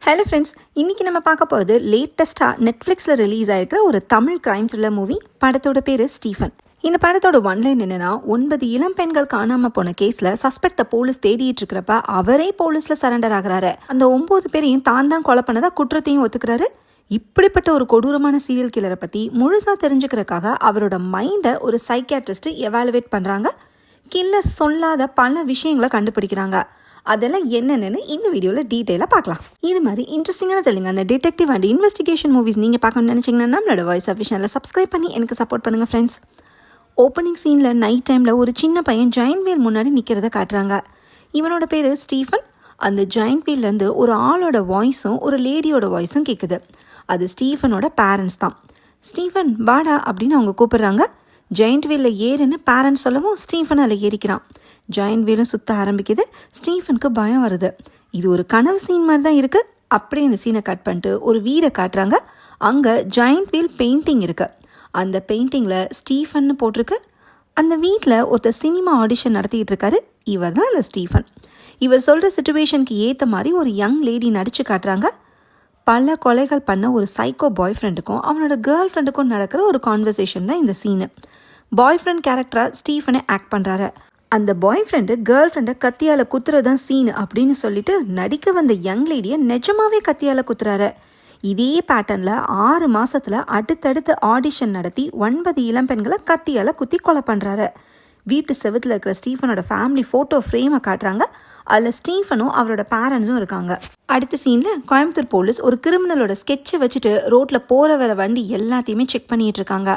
Hello friends, இன்றைக்கி நம்ம பார்க்க போகிறது லேட்டஸ்ட்டாக நெட்ஃப்ளிக்ஸில் ரிலீஸ் ஆகிருக்கிற ஒரு தமிழ் கிரைம் த்ரில்லர் மூவி. படத்தோட பேர் ஸ்டீஃபன். இந்த படத்தோட ஒன்லைன் என்னென்னா, 9 இளம் பெண்கள் காணாமல் போன கேஸில் சஸ்பெக்டை போலீஸ் தேடிட்டு இருக்கிறப்ப அவரே போலீஸில் சரண்டர் ஆகிறாரு. அந்த 9 பேரையும் தான் கொலை பண்ணதா குற்றத்தையும் ஒத்துக்கிறாரு. இப்படிப்பட்ட ஒரு கொடூரமான சீரியல் கில்லரை பற்றி முழுசாக தெரிஞ்சுக்கிறதுக்காக அவரோட மைண்டை ஒரு சைக்கியாட்ரிஸ்ட் எவாலுவேட் பண்ணுறாங்க. கில்லர் சொல்லாத பல விஷயங்களை கண்டுபிடிக்கிறாங்க. அதெல்லாம் என்னென்னு இந்த வீடியோவில் டீட்டெயிலாக பார்க்கலாம். இது மாதிரி இன்ட்ரெஸ்டிங்கான Telangana detective and investigation movies நீங்கள் பார்க்கணும்னு நினச்சிங்கன்னா நம்மளோட வாய்ஸ் ஆஃப் சேனலை சப்ஸ்கிரைப் பண்ணி எனக்கு சப்போர்ட் பண்ணுங்கள் ஃப்ரெண்ட்ஸ். ஓப்பனிங் சீனில் நைட் டைமில் ஒரு சின்ன பையன் ஜாயின்ட் வீல் முன்னாடி நிற்கிறத காட்டுறாங்க. இவனோட பேர் ஸ்டீஃபன். அந்த ஜாயின்ட் வீல்லேருந்து ஒரு ஆளோட வாய்ஸும் ஒரு லேடியோட வாய்ஸும் கேட்குது. அது ஸ்டீஃபனோட பேரண்ட்ஸ் தான். ஸ்டீஃபன் வாடா அப்படின்னு அவங்க கூப்பிட்றாங்க. ஜாயின்ட் வீலில் ஏறுன்னு பேரண்ட்ஸ் சொல்லவும் ஸ்டீஃபன் அதில் ஏறிக்கிறான். ஜாயின்ட் வீலும் சுற்ற ஆரம்பிக்குது. ஸ்டீஃபனுக்கு பயம் வருது. இது ஒரு கனவு சீன் மாதிரி தான் இருக்குது. அப்படியே இந்த சீனை கட் பண்ணிட்டு ஒரு வீடை காட்டுறாங்க. அங்கே ஜாயின்ட் வீல் பெயிண்டிங் இருக்குது. அந்த பெயிண்டிங்கில் ஸ்டீஃபன் போட்டிருக்கு. அந்த வீட்டில் ஒருத்தர் சினிமா ஆடிஷன் நடத்திக்கிட்டு இருக்காரு. இவர் தான் அந்த ஸ்டீஃபன். இவர் சொல்கிற சிச்சுவேஷனுக்கு ஏற்ற மாதிரி ஒரு யங் லேடி நடித்து காட்டுறாங்க. பல கொலைகள் பண்ண ஒரு சைக்கோ பாய் ஃப்ரெண்டுக்கும் அவனோட கேர்ள் ஃப்ரெண்டுக்கும் நடக்கிற ஒரு கான்வர்சேஷன் தான் இந்த சீனு. பாய் ஃப்ரெண்ட் கேரக்டராக ஸ்டீஃபனை ஆக்ட் பண்ணுறாரு. அந்த பாய் ஃப்ரெண்டு கேர்ள் ஃப்ரெண்டை கத்தியால் குத்துறதான் சீனு அப்படின்னு சொல்லிட்டு நடிக்க வந்த யங் லேடியை நிஜமாவே கத்தியால் குத்துறாரு. இதே பேட்டர்னில் 6 மாதத்தில் அடுத்தடுத்து ஆடிஷன் நடத்தி 9 இளம் பெண்களை கத்தியால் குத்தி கொலை பண்ணுறாரு. வீட்டு செவத்தில் இருக்கிற ஸ்டீஃபனோட ஃபேமிலி ஃபோட்டோ ஃப்ரேமை காட்டுறாங்க. அதில் ஸ்டீஃபனும் அவரோட பேரண்ட்ஸும் இருக்காங்க. அடுத்த சீனில் கோயம்புத்தூர் போலீஸ் ஒரு கிரிமினலோட ஸ்கெட்சை வச்சுட்டு ரோட்டில் போகிற வர வண்டி எல்லாத்தையுமே செக் பண்ணிகிட்டு இருக்காங்க.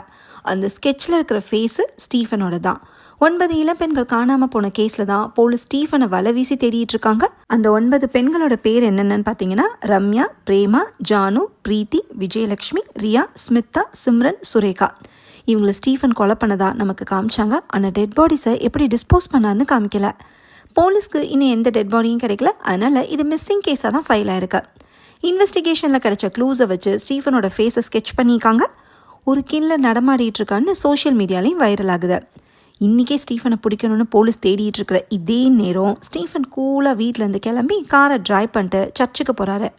அந்த ஸ்கெட்சில் இருக்கிற ஃபேஸு ஸ்டீஃபனோட தான். 9 இளம் பெண்கள் காணாமல் போன கேஸில் தான் போலீஸ் ஸ்டீஃபனை வலை வீசி தேடிட்டு இருக்காங்க. அந்த 9 பெண்களோட பேர் என்னென்னு பார்த்தீங்கன்னா ரம்யா, பிரேமா, ஜானு, பிரீத்தி, விஜயலட்சுமி, ரியா, ஸ்மிதா, சிம்ரன், சுரேகா. இவங்களை ஸ்டீஃபன் கொலை பண்ணதா நமக்கு காமிச்சாங்க. ஆனால் டெட் பாடிஸை எப்படி டிஸ்போஸ் பண்ணான்னு காமிக்கல. போலீஸ்க்கு இன்னும் எந்த டெட் பாடியும் கிடைக்கல. அதனால் இது மிஸ்ஸிங் கேஸாக தான் ஃபைல் ஆயிருக்கு. இன்வெஸ்டிகேஷனில் கிடைச்ச க்ளூஸை வச்சு ஸ்டீஃபனோட ஃபேஸை ஸ்கெட்ச் பண்ணியிருக்காங்க. ஒரு கில்லர் நடமாடிட்டு இருக்கான்னு சோஷியல் மீடியாலையும் வைரல் ஆகுது. இன்றைக்கே ஸ்டீஃபனை பிடிக்கணும்னு போலீஸ் தேடிட்டு இருக்கிற இதே நேரம் ஸ்டீஃபன் கூலாக வீட்டிலேருந்து கிளம்பி காரை ட்ரைவ் பண்ணிட்டு சர்ச்சுக்கு போகிறாரு.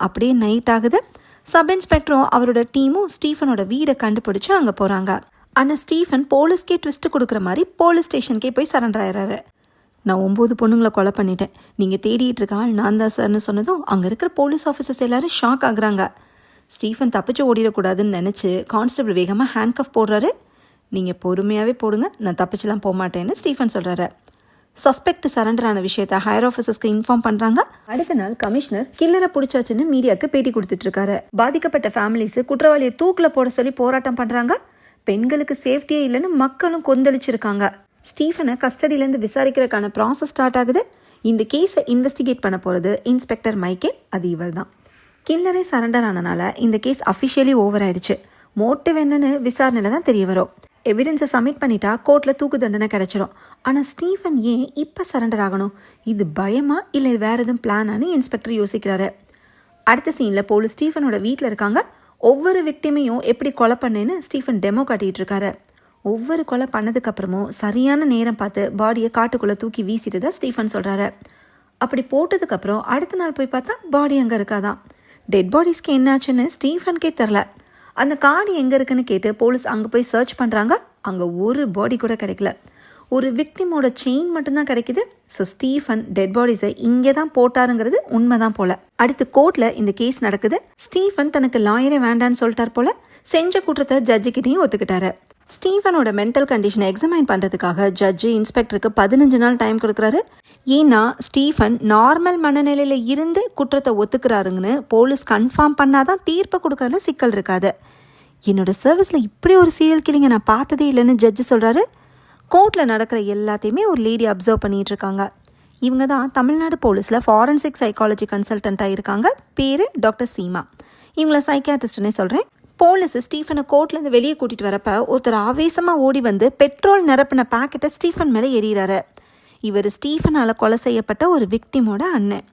அப்படியே நைட் ஆகுது. சப் இன்ஸ்பெக்டரும் அவரோட டீமும் ஸ்டீஃபனோட வீடை கண்டுபிடிச்சு அங்கே போகிறாங்க. ஆனால் ஸ்டீஃபன் போலீஸ்க்கே ட்விஸ்ட்டு கொடுக்குற மாதிரி போலீஸ் ஸ்டேஷனுக்கே போய் சரண்டர் ஆயிடுறாரு. நான் 9 பொண்ணுங்களை கொலை பண்ணிட்டேன், நீங்கள் தேடிட்டு இருக்க ஆள் நான் தான் சார்னு சொன்னதும் அங்கே இருக்கிற போலீஸ் ஆஃபீஸர்ஸ் எல்லாரும் ஷாக் ஆகுறாங்க. ஸ்டீஃபன் தப்பிச்சு ஓடிடக்கூடாதுன்னு நினச்சி கான்ஸ்டபிள் வேகமாக ஹேண்ட்கஃப் போடுறாரு. நீங்கள் பொறுமையாகவே போடுங்க, நான் தப்பிச்செல்லாம் போக மாட்டேன்னு ஸ்டீஃபன் சொல்கிறாரு. சஸ்பெக்ட் சரண்டர் ஆன விஷயத்தை ஹையர் ஆஃபீஸர்ஸ்க்கு இன்ஃபார்ம் பண்ணுறாங்க. அடுத்த நாள் கமிஷனர் கில்லரை பிடிச்சாச்சுன்னு மீடியாவுக்கு பேட்டி கொடுத்துட்ருக்காரு. பாதிக்கப்பட்ட ஃபேமிலிஸு குற்றவாளியை தூக்கில் போட சொல்லி போராட்டம் பண்ணுறாங்க. பெண்களுக்கு சேஃப்டியே இல்லைன்னு மக்களும் கொந்தளிச்சிருக்காங்க. ஸ்டீஃபனை கஸ்டடியிலேருந்து விசாரிக்கிறதுக்கான ப்ராசஸ் ஸ்டார்ட் ஆகுது. இந்த கேஸை இன்வெஸ்டிகேட் பண்ண போகிறது இன்ஸ்பெக்டர் மைக்கேல். அது இவர் தான். கில்லரே சரண்டர் ஆனனால இந்த கேஸ் அஃபிஷியலி ஓவர் ஆயிடுச்சு. மோட்டிவ் என்னன்னு விசாரணையில் தான் தெரிய வரும். எவிடன்ஸை சப்மிட் பண்ணிட்டா கோர்ட்டில் தூக்கு தண்டனை கிடைச்சிடும். ஆனால் ஸ்டீஃபன் ஏன் இப்போ சரண்டர் ஆகணும்? இது பயமா இல்லை வேறு எதுவும் பிளானான்னு இன்ஸ்பெக்டர் யோசிக்கிறாரு. அடுத்த சீனில் போலீஸ் ஸ்டீஃபனோட வீட்டில் இருக்காங்க. ஒவ்வொரு விக்டிமையும் எப்படி கொலை பண்ணேன்னு ஸ்டீஃபன் டெமோ காட்டிகிட்டு இருக்காரு. ஒவ்வொரு கொலை பண்ணதுக்கப்புறமும் சரியான நேரம் பார்த்து பாடியை காட்டுக்குள்ளே தூக்கி வீசிட்டு தான் ஸ்டீஃபன் சொல்கிறாரு. அப்படி போட்டதுக்கப்புறம் அடுத்த நாள் போய் பார்த்தா பாடி அங்கே இருக்காதான். டெட் பாடிஸ்க்கு என்னாச்சுன்னு ஸ்டீஃபனுக்கே தெரில. அந்த காடி எங்கே இருக்குன்னு கேட்டு போலீஸ் அங்கே போய் சர்ச் பண்ணுறாங்க. அங்கே ஒரு பாடி கூட கிடைக்கல. ஒரு விக்டிமோட செயின் மட்டும்தான் கிடைக்குது. ஸோ ஸ்டீஃபன் டெட் பாடிஸை இங்கே தான் போட்டாருங்கிறது உண்மைதான் போல. அடுத்து கோர்ட்டில் இந்த கேஸ் நடக்குது. ஸ்டீஃபன் தனக்கு லாயரே வேண்டான்னு சொல்லிட்டார் போல. செஞ்ச குற்றத்தை ஜட்ஜுக்கிட்டையும் ஒத்துக்கிட்டாரு. ஸ்டீஃபனோட மென்டல் கண்டிஷனை எக்ஸாமைன் பண்ணுறதுக்காக ஜட்ஜு இன்ஸ்பெக்டருக்கு 15 நாள் டைம் கொடுக்குறாரு. ஏன்னா ஸ்டீஃபன் நார்மல் மனநிலையில் இருந்து குற்றத்தை ஒத்துக்கிறாருங்கன்னு போலீஸ் கன்ஃபார்ம் பண்ணாதான் தீர்ப்பை கொடுக்கறதுல சிக்கல் இருக்காது. என்னோட சர்வீஸில் இப்படி ஒரு சீரியல் கில்லிங்கை நான் பார்த்ததே இல்லைன்னு ஜட்ஜு சொல்கிறாரு. கோர்ட்டில் நடக்கிற எல்லாத்தையுமே ஒரு லேடி அப்சர்வ் பண்ணிகிட்டு இருக்காங்க. இவங்க தான் தமிழ்நாடு போலீஸில் ஃபாரன்சிக் சைக்காலஜி கன்சல்டண்ட்டாக இருக்காங்க. பேர் டாக்டர் சீமா. இவங்கள சைக்கியாட்ரிஸ்ட்னே சொல்கிறேன். போலீஸ் ஸ்டீஃபனை கோர்ட்லேருந்து வெளியே கூட்டிகிட்டு வரப்போ ஒருத்தர் ஆவேசமாக ஓடி வந்து பெட்ரோல் நிரப்பின பேக்கெட்டை ஸ்டீஃபன் மேலே எறிகிறாரு. இவர் ஸ்டீஃபனால் கொலை செய்யப்பட்ட ஒரு விக்டிமோட அண்ணன்.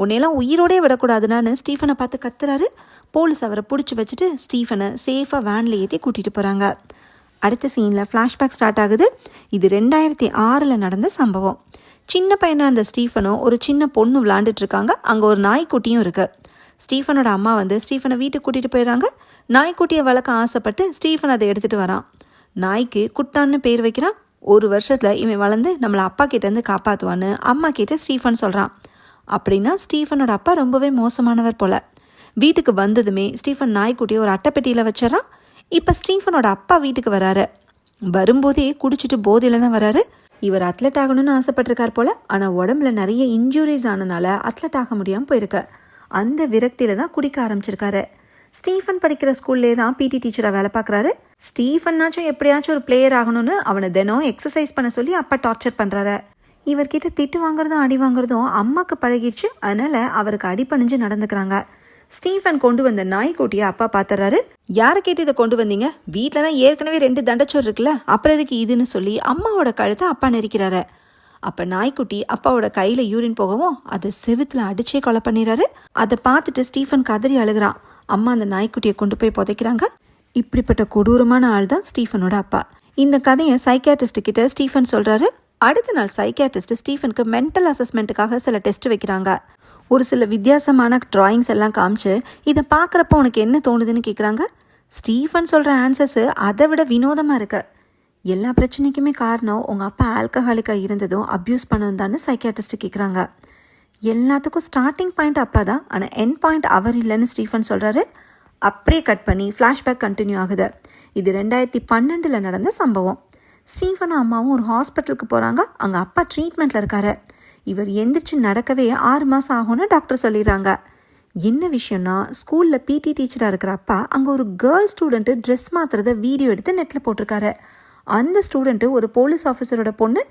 உன்னையெல்லாம் உயிரோடே விடக்கூடாதுன்னு ஸ்டீஃபனை பார்த்து கத்துறாரு. போலீஸ் அவரை பிடிச்சி வச்சுட்டு ஸ்டீஃபனை சேஃபாக வேனில் ஏற்றி கூட்டிகிட்டு போகிறாங்க. அடுத்த சீனில் ஃப்ளாஷ்பேக் ஸ்டார்ட் ஆகுது. இது 2006 நடந்த சம்பவம். சின்ன பையனாக அந்த ஸ்டீஃபனும் ஒரு சின்ன பொண்ணு விளாண்டுட்டு இருக்காங்க. அங்கே ஒரு நாய்க்குட்டியும் இருக்குது. ஸ்டீஃபனோட அம்மா வந்து ஸ்டீஃபனை வீட்டுக்கு கூட்டிகிட்டு போயிடறாங்க. நாய்க்குட்டியை வளர்க்க ஆசைப்பட்டு ஸ்டீஃபன் அதை எடுத்துகிட்டு வரான். நாய்க்கு குட்டான்னு பேர் வைக்கிறான். 1 வருஷத்தில் இவன் வளர்ந்து நம்மளை அப்பா கிட்டேருந்து காப்பாற்றுவான்னு அம்மா கிட்ட ஸ்டீஃபன் சொல்கிறான். அப்படின்னா ஸ்டீஃபனோட அப்பா ரொம்பவே மோசமானவர் போல். வீட்டுக்கு வந்ததுமே ஸ்டீஃபன் நாய்க்குட்டியை ஒரு அட்டைப்பெட்டியில் வச்சிடறான். இப்போ ஸ்டீஃபனோட அப்பா வீட்டுக்கு வராரு. வரும்போதே குடிச்சிட்டு போதையில் தான் வராரு. இவர் அத்லட் ஆகணும்னு ஆசைப்பட்டிருக்கார் போல். ஆனால் உடம்புல நிறைய இன்ஜுரிஸ் ஆனனால அத்லட் ஆக முடியாமல் போயிருக்கு. அந்த விரக்தியில் தான் குடிக்க ஆரம்பிச்சிருக்காரு. ஸ்டீஃபன் படிக்கிற ஸ்கூல்லே தான் பிடி டீச்சராக வேலை பார்க்குறாரு. ஸ்டீஃபன்னாச்சும் எப்படியாச்சும் ஒரு பிளேயர் ஆகணும்னு அவனை தினம் எக்ஸசைஸ் பண்ண சொல்லி அப்பா டார்ச்சர் பண்ணுறாரு. இவர்கிட்ட திட்டு வாங்குறதும் அடி வாங்குறதும் அம்மாவுக்கு பழகிடுச்சு. அதனால் அவருக்கு அடிபணிஞ்சு நடந்துக்கிறாங்க. ஸ்டீஃபன் கொண்டு வந்த நாய்க்குட்டியை அப்பா பார்த்துறாரு. யாரை கேட்டு இதை கொண்டு வந்தீங்க? வீட்டில் தான் ஏற்கனவே 2 தண்டச்சோறு இருக்குல்ல, அப்புறம் எதுக்கு இதுன்னு சொல்லி அம்மாவோட கழுத்தை அப்பா நெரிக்கிறாரு. அப்போ நாய்க்குட்டி அப்பாவோட கையில் யூரின் போகவும் அதை செவுத்துல அடிச்சே கொலை பண்ணிடுறாரு. அதை பார்த்துட்டு ஸ்டீஃபன் கதறி அழுகிறான். அம்மா அந்த நாய்க்குட்டியை கொண்டு போய் புதைக்கிறாங்க. இப்படிப்பட்ட கொடூரமான ஆள் தான் ஸ்டீஃபனோட அப்பா. இந்த கதையை சைக்கியாட்ரிஸ்ட் கிட்ட ஸ்டீஃபன் சொல்கிறாரு. அடுத்த நாள் சைக்கியாட்ரிஸ்ட் ஸ்டீஃபனுக்கு மென்டல் அசஸ்மெண்ட்டுக்காக சில டெஸ்ட் வைக்கிறாங்க. ஒரு சில வித்தியாசமான ட்ராயிங்ஸ் எல்லாம் காமிச்சு இதை பார்க்குறப்போ உனக்கு என்ன தோணுதுன்னு கேட்குறாங்க. ஸ்டீஃபன் சொல்கிற ஆன்சர்ஸு அதை விட வினோதமாக இருக்கு. எல்லா பிரச்சனைக்குமே காரணம் உங்கள் அப்பா ஆல்கஹாலிக்காக இருந்ததும் அப்யூஸ் பண்ணதும் தானே சைக்கியாட்ரிஸ்ட் கேட்குறாங்க. எல்லாத்துக்கும் ஸ்டார்டிங் பாயிண்ட் அப்பா தான், ஆனால் எண்ட் பாயிண்ட் அவர் இல்லைன்னு ஸ்டீஃபன் சொல்கிறாரு. அப்படியே கட் பண்ணி ஃப்ளாஷ்பேக் கண்டினியூ ஆகுது. இது 2012 நடந்த சம்பவம். ஸ்டீஃபனும் அம்மாவும் ஒரு ஹாஸ்பிட்டலுக்கு போகிறாங்க. அங்கே அப்பா ட்ரீட்மெண்ட்டில் இருக்காரு. இவர் எந்திரிச்சு நடக்கவே 6 மாதம் ஆகும்னு டாக்டர் சொல்லிடுறாங்க. என்ன விஷயம்னா, ஸ்கூலில் பிடி டீச்சராக இருக்கிற அப்பா அங்கே ஒரு கேர்ள் ஸ்டூடெண்ட்டு ட்ரெஸ் மாற்றுறத வீடியோ எடுத்து நெட்டில் போட்டிருக்காரு. அந்த ஸ்டூடெண்ட்டு ஒரு போலீஸ் ஆஃபீஸரோட பொண்ணு.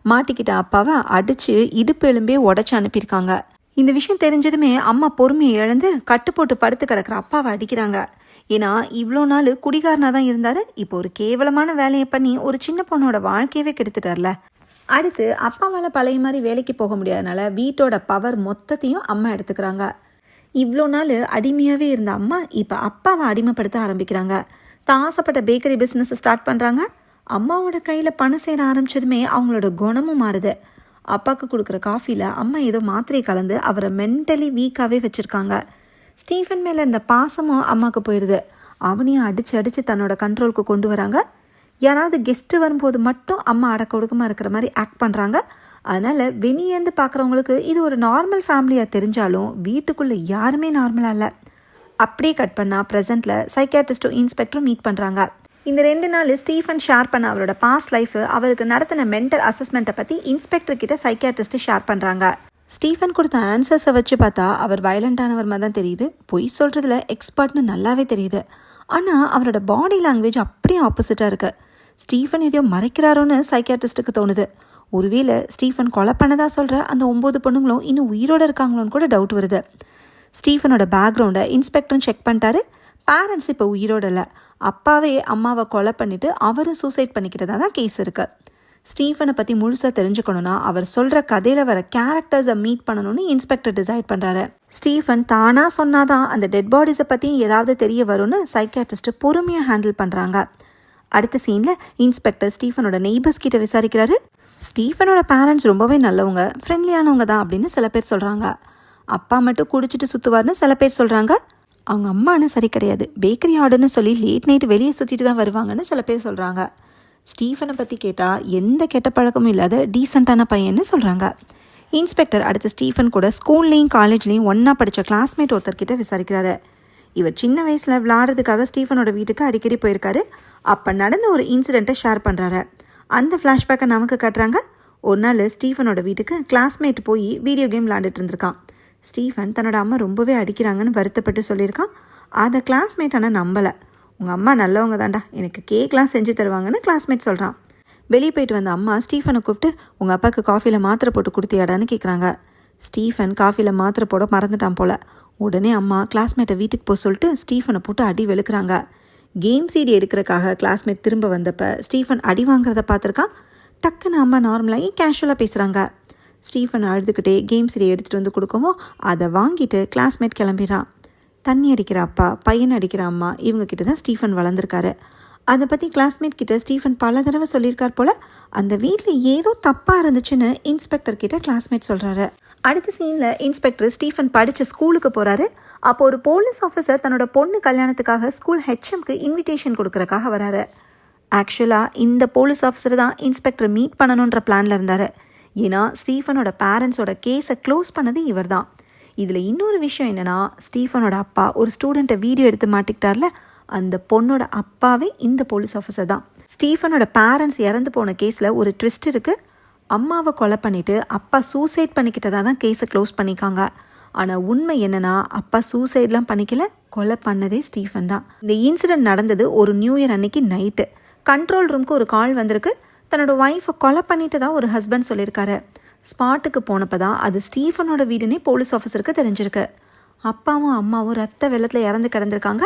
மாட்டிக்கிட்ட அப்பாவை அடித்து இடுப்பு எலும்பே உடச்சி அனுப்பியிருக்காங்க. இந்த விஷயம் தெரிஞ்சதுமே அம்மா பொறுமையை இழந்து கட்டு போட்டு படுத்து கிடக்கிற அப்பாவை அடிக்கிறாங்க. ஏன்னா இவ்வளோ நாள் குடிகாரனாக தான் இருந்தார். இப்போ ஒரு கேவலமான வேலையை பண்ணி ஒரு சின்ன பொண்ணோட வாழ்க்கையவே கெடுத்துட்டார்ல. அடுத்து அப்பாவால் பழைய மாதிரி வேலைக்கு போக முடியாதனால வீட்டோட பவர் மொத்தத்தையும் அம்மா எடுத்துக்கிறாங்க. இவ்வளோ நாள் அடிமையாகவே இருந்த அம்மா இப்போ அப்பாவை அடிமைப்படுத்த ஆரம்பிக்கிறாங்க. தான் ஆசைப்பட்ட பேக்கரி பிஸ்னஸ் ஸ்டார்ட் பண்ணுறாங்க. அம்மாவோட கையில் பணம் சேர ஆரம்பித்ததுமே அவங்களோட குணமும் மாறுது. அப்பாவுக்கு கொடுக்குற காஃபியில் அம்மா ஏதோ மாத்திரை கலந்து அவரை மென்டலி வீக்காகவே வச்சுருக்காங்க. ஸ்டீஃபன் மேலே இருந்த பாசமும் அம்மாவுக்கு போயிடுது. அவனையும் அடித்து தன்னோட கண்ட்ரோலுக்கு கொண்டு வராங்க. யாராவது கெஸ்ட்டு வரும்போது மட்டும் அம்மா அடக்க ஒடுக்கமாக இருக்கிற மாதிரி ஆக்ட் பண்ணுறாங்க. அதனால் வெளியேந்து பார்க்குறவங்களுக்கு இது ஒரு நார்மல் ஃபேமிலியாக தெரிஞ்சாலும் வீட்டுக்குள்ளே யாருமே நார்மலாக இல்லை. அப்படியே கட் பண்ணால் ப்ரெசென்ட்டில் சைக்கியாட்ரிஸ்ட்டும் இன்ஸ்பெக்டரும் மீட் பண்ணுறாங்க. இந்த 2 நாள் ஸ்டீஃபன் ஷேர் பண்ண அவரோட பாஸ்ட் லைஃபு, அவருக்கு நடத்தின மென்டல் அசஸ்மெண்ட்டை பற்றி இன்ஸ்பெக்டர் கிட்ட சைக்கியாட்ரிஸ்ட்டு ஷேர் பண்ணுறாங்க. ஸ்டீஃபன் கொடுத்த ஆன்சர்ஸை வச்சு பார்த்தா அவர் வயலண்டானவர் மாதிரி தான் தெரியுது. பொய் சொல்கிறதுல எக்ஸ்பர்ட்னு நல்லாவே தெரியுது. ஆனால் அவரோட பாடி லாங்குவேஜ் அப்படியே ஆப்போசிட்டாக இருக்குது. ஸ்டீஃபன் எதையோ மறைக்கிறாரோன்னு சைக்கியாட்ரிஸ்ட்டுக்கு தோணுது. ஒருவேளை ஸ்டீஃபன் கொலை பண்ணதா சொல்கிற அந்த 9 பொண்ணுங்களும் இன்னும் உயிரோடு இருக்காங்களோன்னு கூட டவுட் வருது. ஸ்டீஃபனோட பேக்ரவுண்டை இன்ஸ்பெக்டரும் செக் பண்ணிட்டாரு. பேரண்ட்ஸ் இப்போ உயிரோடு இல்லை. அப்பாவே அம்மாவை கொலை பண்ணிவிட்டு அவரும் சூசைட் பண்ணிக்கிட்டதா தான் கேஸ் இருக்குது. ஸ்டீஃபனை பற்றி முழுசாக தெரிஞ்சுக்கணுன்னா அவர் சொல்கிற கதையில் வர கேரக்டர்ஸை மீட் பண்ணணும்னு இன்ஸ்பெக்டர் டிசைட் பண்ணுறாரு. ஸ்டீஃபன் தானாக சொன்னாதான் அந்த டெட் பாடிஸை பற்றி ஏதாவது தெரிய வரும்னு சைக்கியாட்ரிஸ்ட்டு பொறுமையாக ஹேண்டில் பண்ணுறாங்க. அடுத்த சீனில் இன்ஸ்பெக்டர் ஸ்டீஃபனோட நெய்பர்ஸ் கிட்ட விசாரிக்கிறாரு. ஸ்டீஃபனோட பேரண்ட்ஸ் ரொம்பவே நல்லவங்க, ஃப்ரெண்ட்லியானவங்க தான் அப்படின்னு சில பேர் சொல்கிறாங்க. அப்பா மட்டும் குடிச்சிட்டு சுற்றுவார்னு சில பேர் சொல்கிறாங்க. அவங்க அம்மானு சரி கிடையாது, பேக்கரி ஆர்டர்னு சொல்லி லேட் நைட் வெளியே சுற்றிட்டு தான் வருவாங்கன்னு சில பேர் சொல்கிறாங்க. ஸ்டீஃபனை பற்றி கேட்டால் எந்த கெட்ட பழக்கமும் இல்லாத டீசெண்டான பையன்னு சொல்கிறாங்க. இன்ஸ்பெக்டர் அடுத்து ஸ்டீஃபன் கூட ஸ்கூல்லையும் காலேஜ்லேயும் ஒன்றா படித்த கிளாஸ்மேட் ஒருத்தர்கிட்ட விசாரிக்கிறாரு. இவர் சின்ன வயசில் விளையாடுறதுக்காக ஸ்டீஃபனோட வீட்டுக்கு அடிக்கடி போயிருக்காரு. அப்போ நடந்த ஒரு இன்சிடெண்ட்டை ஷேர் பண்ணுறாரு. அந்த ஃப்ளாஷ்பேக்கை நமக்கு காட்டுறாங்க. ஒரு நாள் ஸ்டீஃபனோட வீட்டுக்கு கிளாஸ்மேட் போய் வீடியோ கேம் விளாண்டுட்டு இருந்திருக்கான். ஸ்டீஃபன் தன்னோட அம்மா ரொம்பவே அடிக்கிறாங்கன்னு வருத்தப்பட்டு சொல்லியிருக்கான். அதை கிளாஸ்மேட் ஆனால் நம்பலை. உங்கள் அம்மா நல்லவங்க தாண்டா, எனக்கு கேக்லாம் செஞ்சு தருவாங்கன்னு கிளாஸ்மேட் சொல்கிறான். வெளியே போயிட்டு வந்த அம்மா ஸ்டீஃபனை கூப்பிட்டு உங்கள் அப்பாவுக்கு காஃபியில் மாத்திரை போட்டு கொடுத்தியாடான்னு கேட்குறாங்க. ஸ்டீஃபன் காஃபியில் மாத்திரை போட மறந்துட்டான் போல். உடனே அம்மா கிளாஸ்மேட்டை வீட்டுக்கு போக சொல்லிட்டு ஸ்டீஃபனை போட்டு அடி வெளுக்கிறாங்க. கேம் சீடி எடுக்கிறக்காக கிளாஸ்மேட் திரும்ப வந்தப்போ ஸ்டீஃபன் அடி வாங்குறத பார்த்துருக்கான். டக்குன்னு அம்மா நார்மலாகி கேஷுவலாக பேசுகிறாங்க. ஸ்டீஃபன் அழுதுகிட்டே கேம் சீடி எடுத்துகிட்டு வந்து கொடுக்கவும் அதை வாங்கிட்டு கிளாஸ்மேட் கிளம்பிடுறான். தண்ணி அடிக்கிற அப்பா, பையன் அடிக்கிற அம்மா, இவங்கக்கிட்ட தான் ஸ்டீஃபன் வளர்ந்துருக்காரு. அதை பற்றி கிளாஸ்மேட் கிட்ட ஸ்டீஃபன் பல தடவை சொல்லியிருக்கார் போல். அந்த வீட்டில் ஏதோ தப்பாக இருந்துச்சுன்னு இன்ஸ்பெக்டர் கிட்ட கிளாஸ்மேட் சொல்கிறாரு. அடுத்த சீனில் இன்ஸ்பெக்டர் ஸ்டீஃபன் படித்த ஸ்கூலுக்கு போகிறாரு. அப்போ ஒரு போலீஸ் ஆஃபீஸர் தன்னோட பொண்ணு கல்யாணத்துக்காக ஸ்கூல் ஹெச்எம்க்கு இன்விடேஷன் கொடுக்குறக்காக வராரு. ஆக்சுவலாக இந்த போலீஸ் ஆஃபீஸர் தான் இன்ஸ்பெக்டர் மீட் பண்ணணுன்ற பிளானில் இருந்தார். ஏன்னா ஸ்டீஃபனோட பேரண்ட்ஸோட கேஸை க்ளோஸ் பண்ணது இவர் தான். இதில் இன்னொரு விஷயம் என்னென்னா, ஸ்டீஃபனோட அப்பா ஒரு ஸ்டூடெண்ட்டை வீடியோ எடுத்து மாட்டிக்கிட்டார்ல, அந்த பொண்ணோட அப்பாவே இந்த போலீஸ் ஆஃபீஸர் தான். ஸ்டீஃபனோட பேரண்ட்ஸ் இறந்து போன கேஸில் ஒரு ட்விஸ்ட் இருக்குது. அம்மாவை கொலை பண்ணிவிட்டு அப்பா சூசைட் பண்ணிக்கிட்டதாக தான் கேஸை க்ளோஸ் பண்ணிக்காங்க. ஆனால் உண்மை என்னென்னா, அப்பா சூசைட்லாம் பண்ணிக்கல, கொலை பண்ணதே ஸ்டீஃபன் தான். இந்த இன்சிடெண்ட் நடந்தது ஒரு நியூ இயர் அன்னைக்கு நைட்டு. கண்ட்ரோல் ரூமுக்கு ஒரு கால் வந்திருக்கு. தன்னோட ஒய்ஃபை கொலை பண்ணிட்டு தான் ஒரு ஹஸ்பண்ட் சொல்லியிருக்காரு. ஸ்பாட்டுக்கு போனப்போ தான் அது ஸ்டீஃபனோட வீடுன்னே போலீஸ் ஆஃபீஸருக்கு தெரிஞ்சிருக்கு. அப்பாவும் அம்மாவும் ரத்த வெள்ளத்தில் இறந்து கிடந்திருக்காங்க.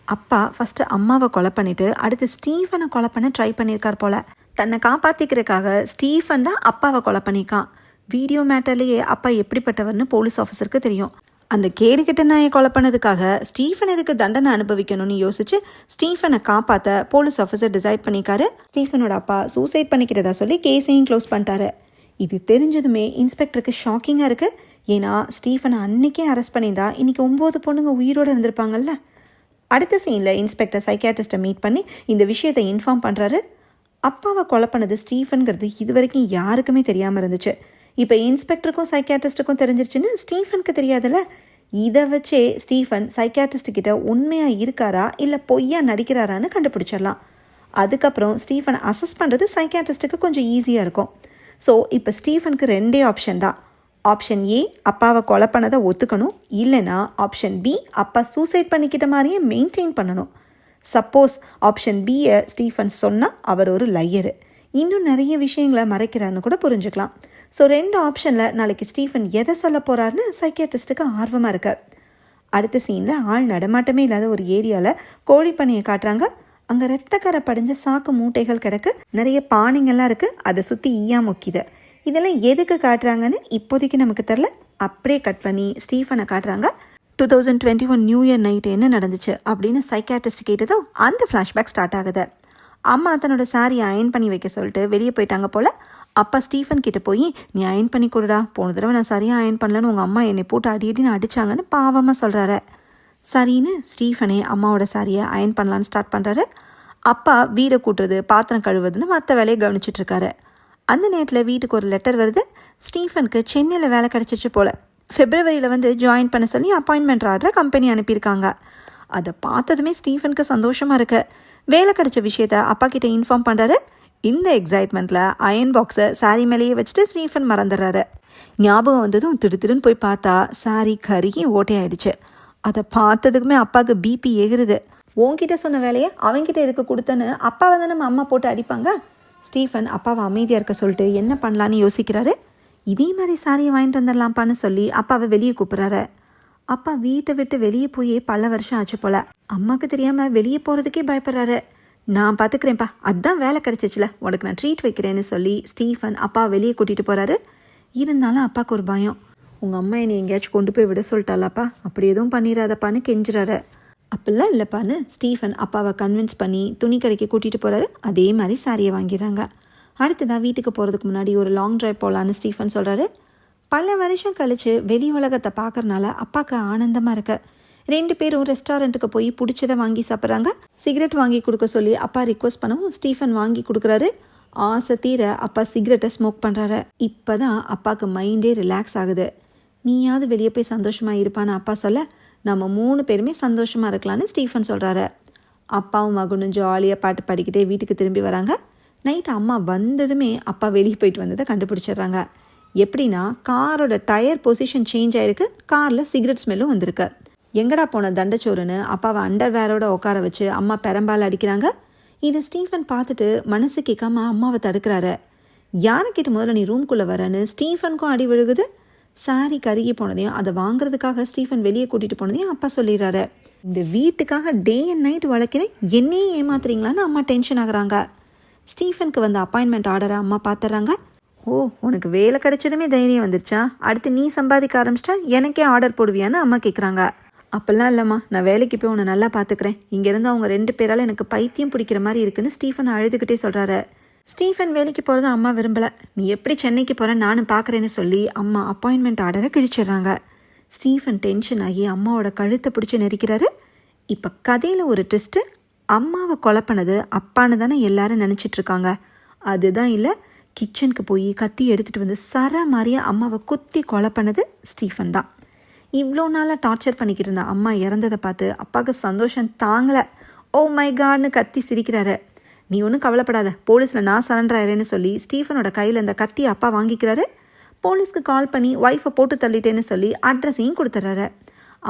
அப்பா ஃபஸ்ட்டு அம்மாவை கொலை பண்ணிவிட்டு அடுத்து ஸ்டீஃபனை கொலை பண்ண ட்ரை பண்ணியிருக்கார் போல். தன்னை காப்பாற்றிக்கிறதுக்காக ஸ்டீஃபன் தான் அப்பாவை கொலை பண்ணிக்கான். வீடியோ மேட்டர்லேயே அப்பா எப்படிப்பட்டவர்னு போலீஸ் ஆஃபீஸருக்கு தெரியும். அந்த கேடுகெட்ட நாயை கொலை பண்ணதுக்காக ஸ்டீஃபன் எதுக்கு தண்டனை அனுபவிக்கணும்னு யோசிச்சு ஸ்டீஃபனை காப்பாற்ற போலீஸ் ஆஃபீஸர் டிசைட் பண்ணிக்காரு. ஸ்டீஃபனோட அப்பா சூசைட் பண்ணிக்கிறதா சொல்லி கேஸையும் க்ளோஸ் பண்ணிட்டாரு. இது தெரிஞ்சதுமே இன்ஸ்பெக்டருக்கு ஷாக்கிங்காக இருக்குது. ஏன்னா ஸ்டீஃபனை அன்னைக்கே அரெஸ்ட் பண்ணியிருந்தா இன்றைக்கி 9 பொண்ணுங்க உயிரோடு இருந்திருப்பாங்கல்ல. அடுத்த சீனில் இன்ஸ்பெக்டர் சைக்கியாட்ரிஸ்ட்டை மீட் பண்ணி இந்த விஷயத்தை இன்ஃபார்ம் பண்ணுறாரு. அப்பாவை கொலை பண்ணது ஸ்டீஃபனுங்கிறது இது வரைக்கும் யாருக்குமே தெரியாமல் இருந்துச்சு. இப்போ இன்ஸ்பெக்டருக்கும் சைக்கியாட்ரிஸ்ட்டுக்கும் தெரிஞ்சிருச்சுன்னு ஸ்டீஃபனுக்கு தெரியாதுல்ல. இதை வச்சே ஸ்டீஃபன் சைக்கியாட்ரிஸ்ட்கிட்ட உண்மையாக இருக்காரா இல்லை பொய்யா நடிக்கிறாரான்னு கண்டுபிடிச்சிடலாம். அதுக்கப்புறம் ஸ்டீஃபனை அசஸ் பண்ணுறது சைக்கியாட்ரிஸ்ட்டுக்கு கொஞ்சம் ஈஸியாக இருக்கும். ஸோ இப்போ ஸ்டீஃபனுக்கு 2 ஆப்ஷன் தான். ஆப்ஷன் ஏ, அப்பாவை கொலை பண்ணதை ஒத்துக்கணும். இல்லைனா ஆப்ஷன் பி, அப்பா சூசைட் பண்ணிக்கிட்ட மாதிரியே மெயின்டைன் பண்ணணும். சப்போஸ் ஆப்ஷன் பியை ஸ்டீஃபன் சொன்னால் அவர் ஒரு லையரு, இன்னும் நிறைய விஷயங்களை மறைக்கிறான்னு கூட புரிஞ்சுக்கலாம். ஸோ 2 ஆப்ஷனில் நாளைக்கு ஸ்டீஃபன் எதை சொல்ல போகிறாருன்னு சைக்கியாட்ரிஸ்ட்டுக்கு ஆர்வமாக இருக்கு. அடுத்த சீனில் ஆள் நடமாட்டமே இல்லாத ஒரு ஏரியாவில் கோழிப்பண்ணையை காட்டுறாங்க. அங்கே ரத்தக்கரை படிஞ்ச சாக்கு மூட்டைகள் கிடக்கு, நிறைய பானைங்கள்லாம் இருக்குது, அதை சுற்றி ஈயா முக்கிது. இதெல்லாம் எதுக்கு காட்டுறாங்கன்னு இப்போதைக்கு நமக்கு தெரில. அப்படியே கட் பண்ணி ஸ்டீஃபனை காட்டுறாங்க. 2021 நியூ இயர் நைட்டு என்ன நடந்துச்சு அப்படின்னு சைக்கியாட்ரிஸ்ட் கேட்டதும் அந்த ஃப்ளாஷ்பேக் ஸ்டார்ட் ஆகுது. அம்மா தன்னோட சாரியை அயன் பண்ணி வைக்க சொல்லிட்டு வெளியே போயிட்டாங்க போல். அப்பா ஸ்டீஃபன் கிட்ட போய், நீ அயன் பண்ணி கொடுடா, போன தடவை நான் சரியாக அயன் பண்ணலன்னு உங்கள் அம்மா என்னை போட்டு அடின்னு அடித்தாங்கன்னு பாவமாக சொல்கிறாரு. சரின்னு ஸ்டீஃபனே அம்மாவோட சாரியை அயன் பண்ணலான்னு ஸ்டார்ட் பண்ணுறாரு. அப்பா வீடை கூட்டுறது, பாத்திரம் கழுவுறதுன்னு மற்ற வேலையை கவனிச்சிட்ருக்காரு. அந்த நேரத்தில் வீட்டுக்கு ஒரு லெட்டர் வருது. ஸ்டீஃபனுக்கு சென்னையில் வேலை கிடச்சிச்சு போல். ஃபெப்ரவரியில் வந்து ஜாயின் பண்ண சொல்லி அப்பாயின்மெண்ட் ஆர்டரை கம்பெனி அனுப்பியிருக்காங்க. அதை பார்த்ததுமே ஸ்டீஃபனுக்கு சந்தோஷமாக இருக்குது. வேலை கிடச்ச விஷயத்த அப்பா கிட்டே இன்ஃபார்ம் பண்ணுறாரு. இந்த எக்ஸைட்மெண்ட்டில் அயன் பாக்ஸை சாரி மேலேயே வச்சுட்டு ஸ்டீஃபன் மறந்துடுறாரு. ஞாபகம் வந்ததும் திடுன்னு போய் பார்த்தா சாரி கருகி ஓட்டையாயிடுச்சு. அதை பார்த்ததுக்குமே அப்பாவுக்கு பிபி எகிருது. உன்கிட்ட சொன்ன வேலையை அவன்கிட்ட எதுக்கு கொடுத்தேன்னு அப்பாவை தான் நம்ம அம்மா போட்டு அடிப்பாங்க. ஸ்டீஃபன் அப்பாவை அமைதியாக இருக்க சொல்லிட்டு என்ன பண்ணலான்னு யோசிக்கிறாரு. இதே மாதிரி சாரியை வாங்கிட்டு வந்துடலாம்ப்பான்னு சொல்லி அப்பாவை வெளியே கூப்பிட்றாரு. அப்பா வீட்டை விட்டு வெளியே போய் பல வருஷம் ஆச்சு போல். அம்மாவுக்கு தெரியாமல் வெளியே போகிறதுக்கே பயப்படுறாரு. நான் பார்த்துக்கிறேன்ப்பா, அதுதான் வேலை கிடச்சிச்சுல, உனக்கு நான் ட்ரீட் வைக்கிறேன்னு சொல்லி ஸ்டீஃபன் அப்பா வெளியே கூட்டிகிட்டு போகிறாரு. இருந்தாலும் அப்பாவுக்கு ஒரு பயம். உங்கள் அம்மா என்னை எங்கேயாச்சும் கொண்டு போய் விட சொல்லிட்டாலாப்பா, அப்படி எதுவும் பண்ணிடாதப்பான்னு கெஞ்சுறாரு. அப்படிலாம் இல்லைப்பான்னு ஸ்டீஃபன் அப்பாவை கன்வின்ஸ் பண்ணி துணி கடைக்கு கூட்டிகிட்டு போகிறாரு. அதே மாதிரி சாரியை வாங்கிடுறாங்க. அடுத்ததான் வீட்டுக்கு போகிறதுக்கு முன்னாடி ஒரு லாங் ட்ரைவ் போகலான்னு ஸ்டீஃபன் சொல்கிறாரு. பல வருஷம் கழித்து வெளி உலகத்தை பார்க்குறனால அப்பாவுக்கு ஆனந்தமாக இருக்கு. 2 பேரும் ரெஸ்டாரண்ட்டுக்கு போய் பிடிச்சதை வாங்கி சாப்பிட்றாங்க. சிகரெட் வாங்கி கொடுக்க சொல்லி அப்பா ரிக்வஸ்ட் பண்ணவும் ஸ்டீஃபன் வாங்கி கொடுக்குறாரு. ஆசை தீர அப்பா சிகரெட்டை ஸ்மோக் பண்ணுறாரு. இப்போ தான் அப்பாவுக்கு மைண்டே ரிலாக்ஸ் ஆகுது. நீயாவது வெளியே போய் சந்தோஷமாக இருப்பான்னு அப்பா சொல்ல, நம்ம 3 பேருமே சந்தோஷமாக இருக்கலான்னு ஸ்டீஃபன் சொல்கிறாரு. அப்பாவும் மகனும் ஜாலியாக பாட்டு பாடிக்கிட்டே வீட்டுக்கு திரும்பி வராங்க. நைட்டு அம்மா வந்ததுமே அப்பா வெளியே போயிட்டு வந்ததை கண்டுபிடிச்சிடுறாங்க. எப்படின்னா, காரோட டயர் பொசிஷன் சேஞ்ச் ஆகிருக்கு, காரில் சிகரெட் ஸ்மெல்லும் வந்திருக்கு. எங்கடா போன தண்டச்சோறுன்னு அப்பாவை அண்டர்வேரோட உட்கார வச்சு அம்மா பெரம்பால் அடிக்கிறாங்க. இதை ஸ்டீஃபன் பார்த்துட்டு மனசு கேட்காம அம்மாவை தடுக்கிறாரு. யாரை கேட்டு முதல்ல நீ ரூம்குள்ளே வரேன்னு ஸ்டீஃபனுக்கும் அடி விழுகுது. சாரி கருகி போனதையும் அதை வாங்குறதுக்காக ஸ்டீஃபன் வெளியே கூட்டிகிட்டு போனதையும் அப்பா சொல்லிடுறாரு. இந்த வீட்டுக்காக டே அண்ட் நைட் வளர்க்கிறேன், என்னையே ஏமாத்துறீங்களான்னு அம்மா டென்ஷன் ஆகுறாங்க. ஸ்டீஃபனுக்கு வந்த அப்பாயின்மெண்ட் ஆர்டரை அம்மா பார்த்துட்றாங்க. ஓ, உனக்கு வேலை கிடைச்சதுமே தைரியம் வந்துருச்சா? அடுத்து நீ சம்பாதிக்க ஆரம்பிச்சிட்டா எனக்கே ஆர்டர் போடுவியான்னு அம்மா கேட்குறாங்க. அப்போல்லாம் இல்லைம்மா, நான் வேலைக்கு போய் உன்னை நல்லா பார்த்துக்கிறேன். இங்கேருந்து அவங்க 2 பேரால் எனக்கு பைத்தியம் பிடிக்கிற மாதிரி இருக்குன்னு ஸ்டீஃபன் அழுதுகிட்டே சொல்கிறாரு. ஸ்டீஃபன் வேலைக்கு போகிறத அம்மா விரும்பலை. நீ எப்படி சென்னைக்கு போகிற நானும் பார்க்குறேன்னு சொல்லி அம்மா அப்பாயின்மெண்ட் ஆர்டரை கிழிச்சிடுறாங்க. ஸ்டீஃபன் டென்ஷன் ஆகி அம்மாவோட கழுத்தை பிடிச்சி நெரிக்கிறாரு. இப்போ கதையில் ஒரு ட்விஸ்ட்டு. அம்மாவை கொலை பண்ணது அப்பான்னு தானே எல்லாரும் நினச்சிட்ருக்காங்க. அதுதான் இல்லை, கிச்சனுக்கு போய் கத்தி எடுத்துகிட்டு வந்து சர மாதிரியே அம்மாவை குத்தி கொலை பண்ணது ஸ்டீஃபன் தான். இவ்வளோ நாளாக டார்ச்சர் பண்ணிக்கிட்டு இருந்த அம்மா இறந்ததை பார்த்து அப்பாவுக்கு சந்தோஷம் தாங்கலை. ஓ மை காட்னு கத்தி சிரிக்கிறாரு. நீ ஒன்றும் கவலைப்படாத, போலீஸில் நான் சரண்டர் ஆயிரேன்னு சொல்லி ஸ்டீஃபனோட கையில் இந்த கத்தியை அப்பா வாங்கிக்கிறாரு. போலீஸ்க்கு கால் பண்ணி ஒய்ஃபை போட்டு தள்ளிட்டேன்னு சொல்லி அட்ரஸையும் கொடுத்துட்றாரு.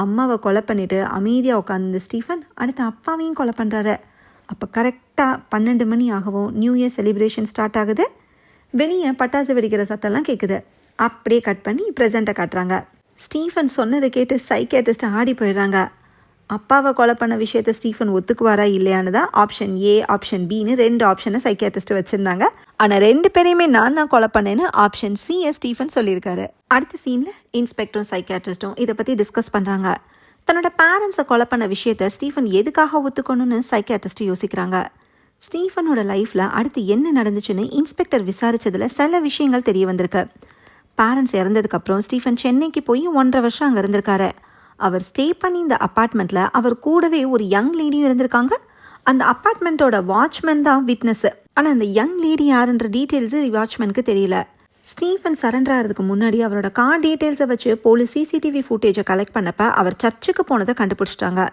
அம்மாவை கொலை பண்ணிவிட்டு அமைதியாக உட்காந்து ஸ்டீஃபன் அடுத்து அப்பாவையும் கொலை பண்ணுறாரு. அப்போ கரெக்டாக 12 மணி ஆகவும் நியூ இயர் செலிப்ரேஷன் ஸ்டார்ட் ஆகுது. வெளியே பட்டாசு வெடிக்கிற சத்தம்லாம் கேட்குது. அப்படியே கட் பண்ணி ப்ரெசண்ட்டை காட்டுறாங்க. ஸ்டீஃபன் சொன்னதை கேட்டு சைக்கியாட்ரிஸ்ட் ஆடி போயிடுறாங்க. அப்பாவை கொலை பண்ண விஷயத்தை ஸ்டீஃபன் ஒத்துக்குவாரா இல்லையான்னு தான் ஆப்ஷன் ஏ ஆப்ஷன் பின்னு 2 ஆப்ஷனை சைக்கியாட்ரிஸ்ட் வச்சுருந்தாங்க. ஆனால் 2 பேரையுமே நான் தான் கொலை பண்ணேன்னு ஆப்ஷன் சியை ஸ்டீஃபன் சொல்லியிருக்காரு. அடுத்த சீனில் இன்ஸ்பெக்டரும் சைக்கியாட்ரிஸ்ட்டும் இதை பற்றி டிஸ்கஸ் பண்ணுறாங்க. தன்னோட பேரண்ட்ஸை கொலை பண்ண விஷயத்தை ஸ்டீஃபன் எதுக்காக ஒத்துக்கணும்னு சைக்கியாட்ரிஸ்ட் யோசிக்கிறாங்க. ஸ்டீஃபனோட லைஃப்பில் அடுத்து என்ன நடந்துச்சுன்னு இன்ஸ்பெக்டர் விசாரித்ததில் சில விஷயங்கள் தெரிய வந்திருக்கு. பேரண்ட்ஸ் இறந்ததுக்கப்புறம் ஸ்டீஃபன் சென்னைக்கு போய் 1.5 வருஷம் அங்கே இருந்திருக்காரு. அவர் ஸ்டே பண்ணி இந்த அப்பார்ட்மெண்ட்டில் அவர் கூடவே ஒரு யங் லேடியும் இருந்திருக்காங்க. அந்த அப்பார்ட்மெண்ட்டோட வாட்ச்மேன் தான் விட்னஸ்ஸு. ஆனால் அந்த யங் லேடி யாருன்ற டீட்டெயில்ஸு வாட்ச்மேனுக்கு தெரியல. ஸ்டீஃபன் சரண்டர் ஆகிறதுக்கு முன்னாடி அவரோட கார் டீட்டெயில்ஸை வச்சு போலீஸ் சிசிடிவி ஃபுட்டேஜை கலெக்ட் பண்ணப்போ அவர் சர்ச்சுக்கு போனதை கண்டுபிடிச்சிட்டாங்க.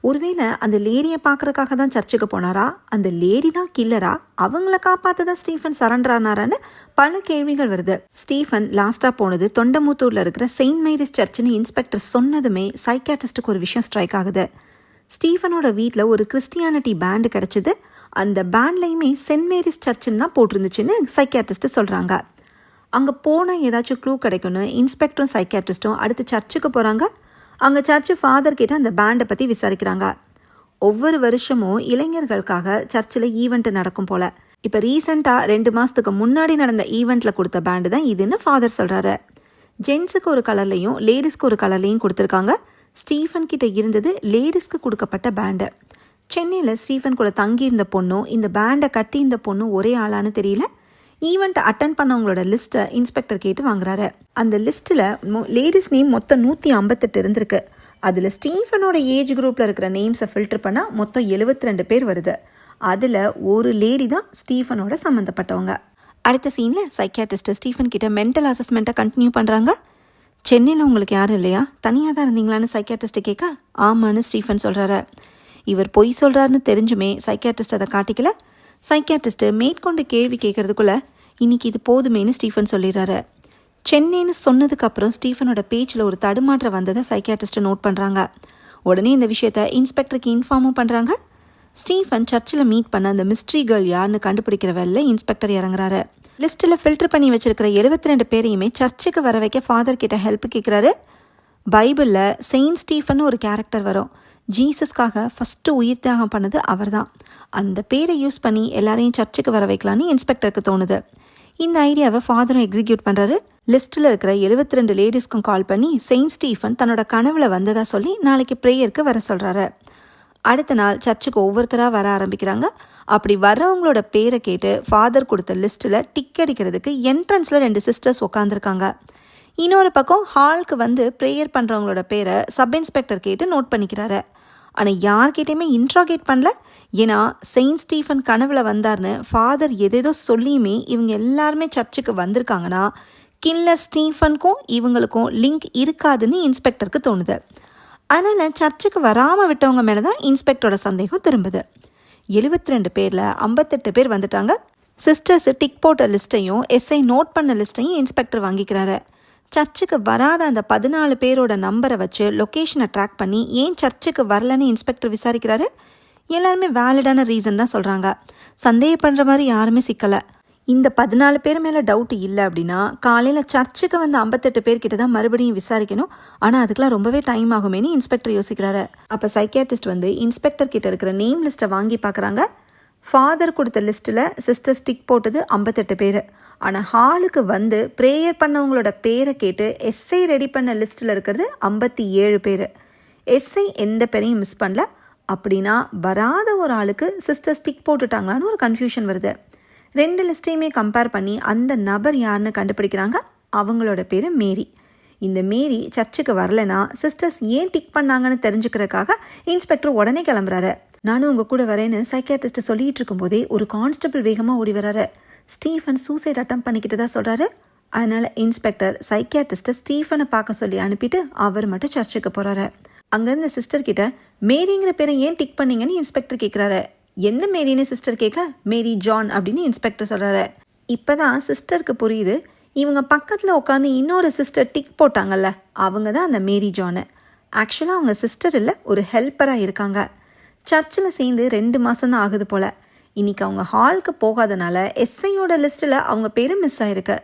ஒருவேளை அந்த லேடியை பார்க்குறக்காக தான் சர்ச்சுக்கு போனாரா, அந்த லேடி தான் கில்லரா, அவங்கள காப்பாற்ற தான் ஸ்டீஃபன் சரண்டர் ஆனாரான்னு பல கேள்விகள் வருது. ஸ்டீஃபன் லாஸ்ட்டாக போனது தொண்டமுத்தூரில் இருக்கிற செயின்ட் மேரிஸ் சர்ச்சுன்னு இன்ஸ்பெக்டர் சொன்னதுமே சைக்கியாட்ரிஸ்ட்டுக்கு ஒரு விஷயம் ஸ்ட்ரைக் ஆகுது. ஸ்டீஃபனோட வீட்டில் ஒரு கிறிஸ்டியானிட்டி பேண்டு கிடச்சிது. அந்த பேண்ட்லையுமே செயின்ட் மேரிஸ் சர்ச்சுன்னு தான் போட்டிருந்துச்சுன்னு சைக்கியாட்ரிஸ்ட்டு சொல்கிறாங்க. அங்கே போனால் ஏதாச்சும் க்ளூ கிடைக்கும்னு இன்ஸ்பெக்டரும் சைக்கியாட்ரிஸ்ட்டும் அடுத்து சர்ச்சுக்கு போகிறாங்க. அங்கே சர்ச்சு ஃபாதர் கிட்ட அந்த பேண்டை பற்றி விசாரிக்கிறாங்க. ஒவ்வொரு வருஷமும் இளைஞர்களுக்காக சர்ச்சில் ஈவெண்ட் நடக்கும் போல். இப்போ ரீசெண்டாக 2 மாதத்துக்கு முன்னாடி நடந்த ஈவெண்ட்டில் கொடுத்த பேண்டு தான் இதுன்னு ஃபாதர் சொல்கிறாரு. ஜென்ஸுக்கு ஒரு கலர்லையும் லேடிஸ்க்கு ஒரு கலர்லையும் கொடுத்துருக்காங்க. ஸ்டீஃபன் கிட்ட இருந்தது லேடிஸ்க்கு கொடுக்கப்பட்ட பேண்டு. சென்னையில் ஸ்டீஃபன் கூட தங்கியிருந்த பொண்ணும் இந்த பேண்டை கட்டியிருந்த பொண்ணும் ஒரே ஆளான்னு தெரியல. ஈவெண்ட்டை அட்டன் பண்ணவங்களோட லிஸ்ட்டை இன்ஸ்பெக்டர் கேட்டு வாங்குறாரு. அந்த லிஸ்ட்டில் லேடிஸ் நேம் மொத்தம் 158 இருந்திருக்கு. அதில் ஸ்டீஃபனோட ஏஜ் குரூப்பில் இருக்கிற நேம்ஸை ஃபில்டர் பண்ணால் மொத்தம் 72 பேர் வருது. அதில் ஒரு லேடி தான் ஸ்டீஃபனோட சம்மந்தப்பட்டவங்க. அடுத்த சீனில் சைக்கியாட்ரிஸ்ட் ஸ்டீஃபன் கிட்ட மென்டல் அசஸ்மெண்ட்டை கண்டினியூ பண்ணுறாங்க. சென்னையில் உங்களுக்கு யாரும் இல்லையா, தனியாக தான் இருந்தீங்களான்னு சைக்கியாட்ரிஸ்ட்டு கேட்க ஆமான்னு ஸ்டீஃபன் சொல்கிறாரு. இவர் பொய் சொல்கிறாருன்னு தெரிஞ்சுமே சைக்கியாட்ரிஸ்ட் அதை காட்டிக்கல. சைக்கியாட்ரிஸ்ட்டு மேற்கொண்டு கேள்வி கேட்கறதுக்குள்ள இன்னைக்கு இது போதுமேனு ஸ்டீஃபன் சொல்லிடுறாரு. சென்னைன்னு சொன்னதுக்கப்புறம் ஸ்டீஃபனோட பேச்சில் ஒரு தடுமாற்றம் வந்ததை சைக்கியாட்ரிஸ்ட்டு நோட் பண்ணுறாங்க. உடனே இந்த விஷயத்த இன்ஸ்பெக்டருக்கு இன்ஃபார்மும் பண்ணுறாங்க. ஸ்டீஃபன் சர்ச்சில் மீட் பண்ண அந்த மிஸ்ட்ரி கேர்ள் யாருன்னு கண்டுபிடிக்கிற வேலை இன்ஸ்பெக்டர் இறங்குறாரு. லிஸ்ட்டில் ஃபில்டர் பண்ணி வச்சிருக்கிற 72 பேரையுமே சர்ச்சுக்கு வர வைக்க ஃபாதர் கிட்ட ஹெல்ப் கேட்குறாரு. பைபிளில் செயின்ட் ஸ்டீஃபன் ஒரு கேரக்டர் வரும். ஜீசஸ்க்காக ஃபஸ்ட்டு உயிர் தியாகம் பண்ணது அவர் தான். அந்த பேரை யூஸ் பண்ணி எல்லாரையும் சர்ச்சுக்கு வர வைக்கலான்னு இன்ஸ்பெக்டருக்கு தோணுது. இந்த ஐடியாவை ஃபாதரும் எக்ஸிக்யூட் பண்ணுறாரு. லிஸ்ட்டில் இருக்கிற 72 லேடிஸ்க்கும் கால் பண்ணி செயின்ட் ஸ்டீஃபன் தன்னோட கனவுல வந்ததா சொல்லி நாளைக்கு ப்ரேயருக்கு வர சொல்கிறாரு. அடுத்த நாள் சர்ச்சுக்கு ஒவ்வொருத்தராக வர ஆரம்பிக்கிறாங்க. அப்படி வர்றவங்களோட பேரை கேட்டு ஃபாதர் கொடுத்த லிஸ்ட்டில் டிக் அடிக்கிறதுக்கு என்ட்ரன்ஸில் 2 சிஸ்டர்ஸ் உட்காந்துருக்காங்க. இன்னொரு பக்கம் ஹாலுக்கு வந்து ப்ரேயர் பண்ணுறவங்களோட பேரை சப் இன்ஸ்பெக்டர் கேட்டு நோட் பண்ணிக்கிறாரு. ஆனால் யார்கிட்டையுமே இன்ட்ராகேட் பண்ணல. ஏன்னா செயின்ட் ஸ்டீஃபன் கனவுல வந்தார்னு ஃபாதர் எதேதோ சொல்லியுமே இவங்க எல்லாருமே சர்ச்சுக்கு வந்திருக்காங்கன்னா கில்லர் ஸ்டீஃபனுக்கும் இவங்களுக்கும் லிங்க் இருக்காதுன்னு இன்ஸ்பெக்டருக்கு தோணுது. அதனால் சர்ச்சுக்கு வராமல் விட்டவங்க மேலே தான் இன்ஸ்பெக்டரோட சந்தேகம் திரும்புது. 72 பேரில் 58 பேர் வந்துட்டாங்க. சிஸ்டர்ஸு டிக் போட்ட லிஸ்ட்டையும் எஸ்ஐ நோட் பண்ண லிஸ்ட்டையும் இன்ஸ்பெக்டர் வாங்கிக்கிறாரு. சர்ச்சுக்கு வராத அந்த 14 பேரோட நம்பரை வச்சு லொக்கேஷனை ட்ராக் பண்ணி ஏன் சர்ச்சுக்கு வரலன்னு இன்ஸ்பெக்டர் விசாரிக்கிறாரு. எல்லாருமே வேலிடான ரீசன் தான் சொல்கிறாங்க. சந்தேகப்படுற மாதிரி யாருமே சிக்கலை. இந்த 14 பேர் மேலே டவுட் இல்லை அப்படின்னா காலையில் சர்ச்சுக்கு வந்து 58 பேர்கிட்ட தான் மறுபடியும் விசாரிக்கணும். ஆனால் அதுக்கெலாம் ரொம்பவே டைம் ஆகுமேனு இன்ஸ்பெக்டர் யோசிக்கிறாரு. அப்போ சைக்கியாட்ரிஸ்ட் வந்து இன்ஸ்பெக்டர் கிட்ட இருக்கிற நேம் லிஸ்ட்டை வாங்கி பார்க்குறாங்க. ஃபாதர் கொடுத்த லிஸ்ட்டில் சிஸ்டர் ஸ்டிக் போட்டது 58 பேர். ஆனால் ஹாலுக்கு வந்து ப்ரேயர் பண்ணவங்களோட பேரை கேட்டு எஸ்ஐ ரெடி பண்ண லிஸ்ட்டில் இருக்கிறது 57 பேர். எஸ்ஐ எந்த பேரையும் மிஸ் பண்ணல. அப்படின்னா வராத ஒரு ஆளுக்கு சிஸ்டர் ஸ்டிக் போட்டுட்டாங்களான்னு ஒரு கன்ஃபியூஷன் வருது. 2 லிஸ்ட்டையுமே கம்பேர் பண்ணி அந்த நபர் யாருன்னு கண்டுபிடிக்கிறாங்க. அவங்களோட பேர் மேரி. இந்த மேரி சர்ச்சுக்கு வரலைன்னா சிஸ்டர்ஸ் ஏன் டிக் பண்ணாங்கன்னு தெரிஞ்சுக்கிறதுக்காக இன்ஸ்பெக்டர் உடனே கிளம்புறாரு. நானும் உங்கள் கூட வரேன்னு சைக்கியாட்ரிஸ்ட் சொல்லிட்டு இருக்கும்போதே ஒரு கான்ஸ்டபிள் வேகமாக ஓடி வராரு. ஸ்டீஃபன் சூசைட் அட்டம் பண்ணிக்கிட்டு தான் சொல்கிறாரு. அதனால் இன்ஸ்பெக்டர் சைக்கியாட்ரிஸ்ட்டை ஸ்டீஃபனை பார்க்க சொல்லி அனுப்பிட்டு அவர் மட்டும் சர்ச்சுக்கு போகிறாரு. அங்கேருந்து சிஸ்டர் கிட்ட மேரிங்கிற பேரை ஏன் டிக் பண்ணீங்கன்னு இன்ஸ்பெக்டர் கேட்குறாரு. எந்த மேரின்னு சிஸ்டர் கேட்க மேரி ஜான் அப்படின்னு இன்ஸ்பெக்டர் சொல்கிறாரு. இப்போ தான் சிஸ்டருக்கு புரியுது, இவங்க பக்கத்தில் உட்காந்து இன்னொரு சிஸ்டர் டிக் போட்டாங்கல்ல, அவங்க தான் அந்த மேரி ஜானு. ஆக்சுவலாக அவங்க சிஸ்டர் இல்லை, ஒரு ஹெல்ப்பராக இருக்காங்க. சர்ச்சில் சேர்ந்து 2 மாதம் தான் ஆகுது போல். இன்றைக்கி அவங்க ஹாலுக்கு போகாதனால எஸ்ஐயோட லிஸ்ட்டில் அவங்க பேர் மிஸ் ஆகிருக்கு.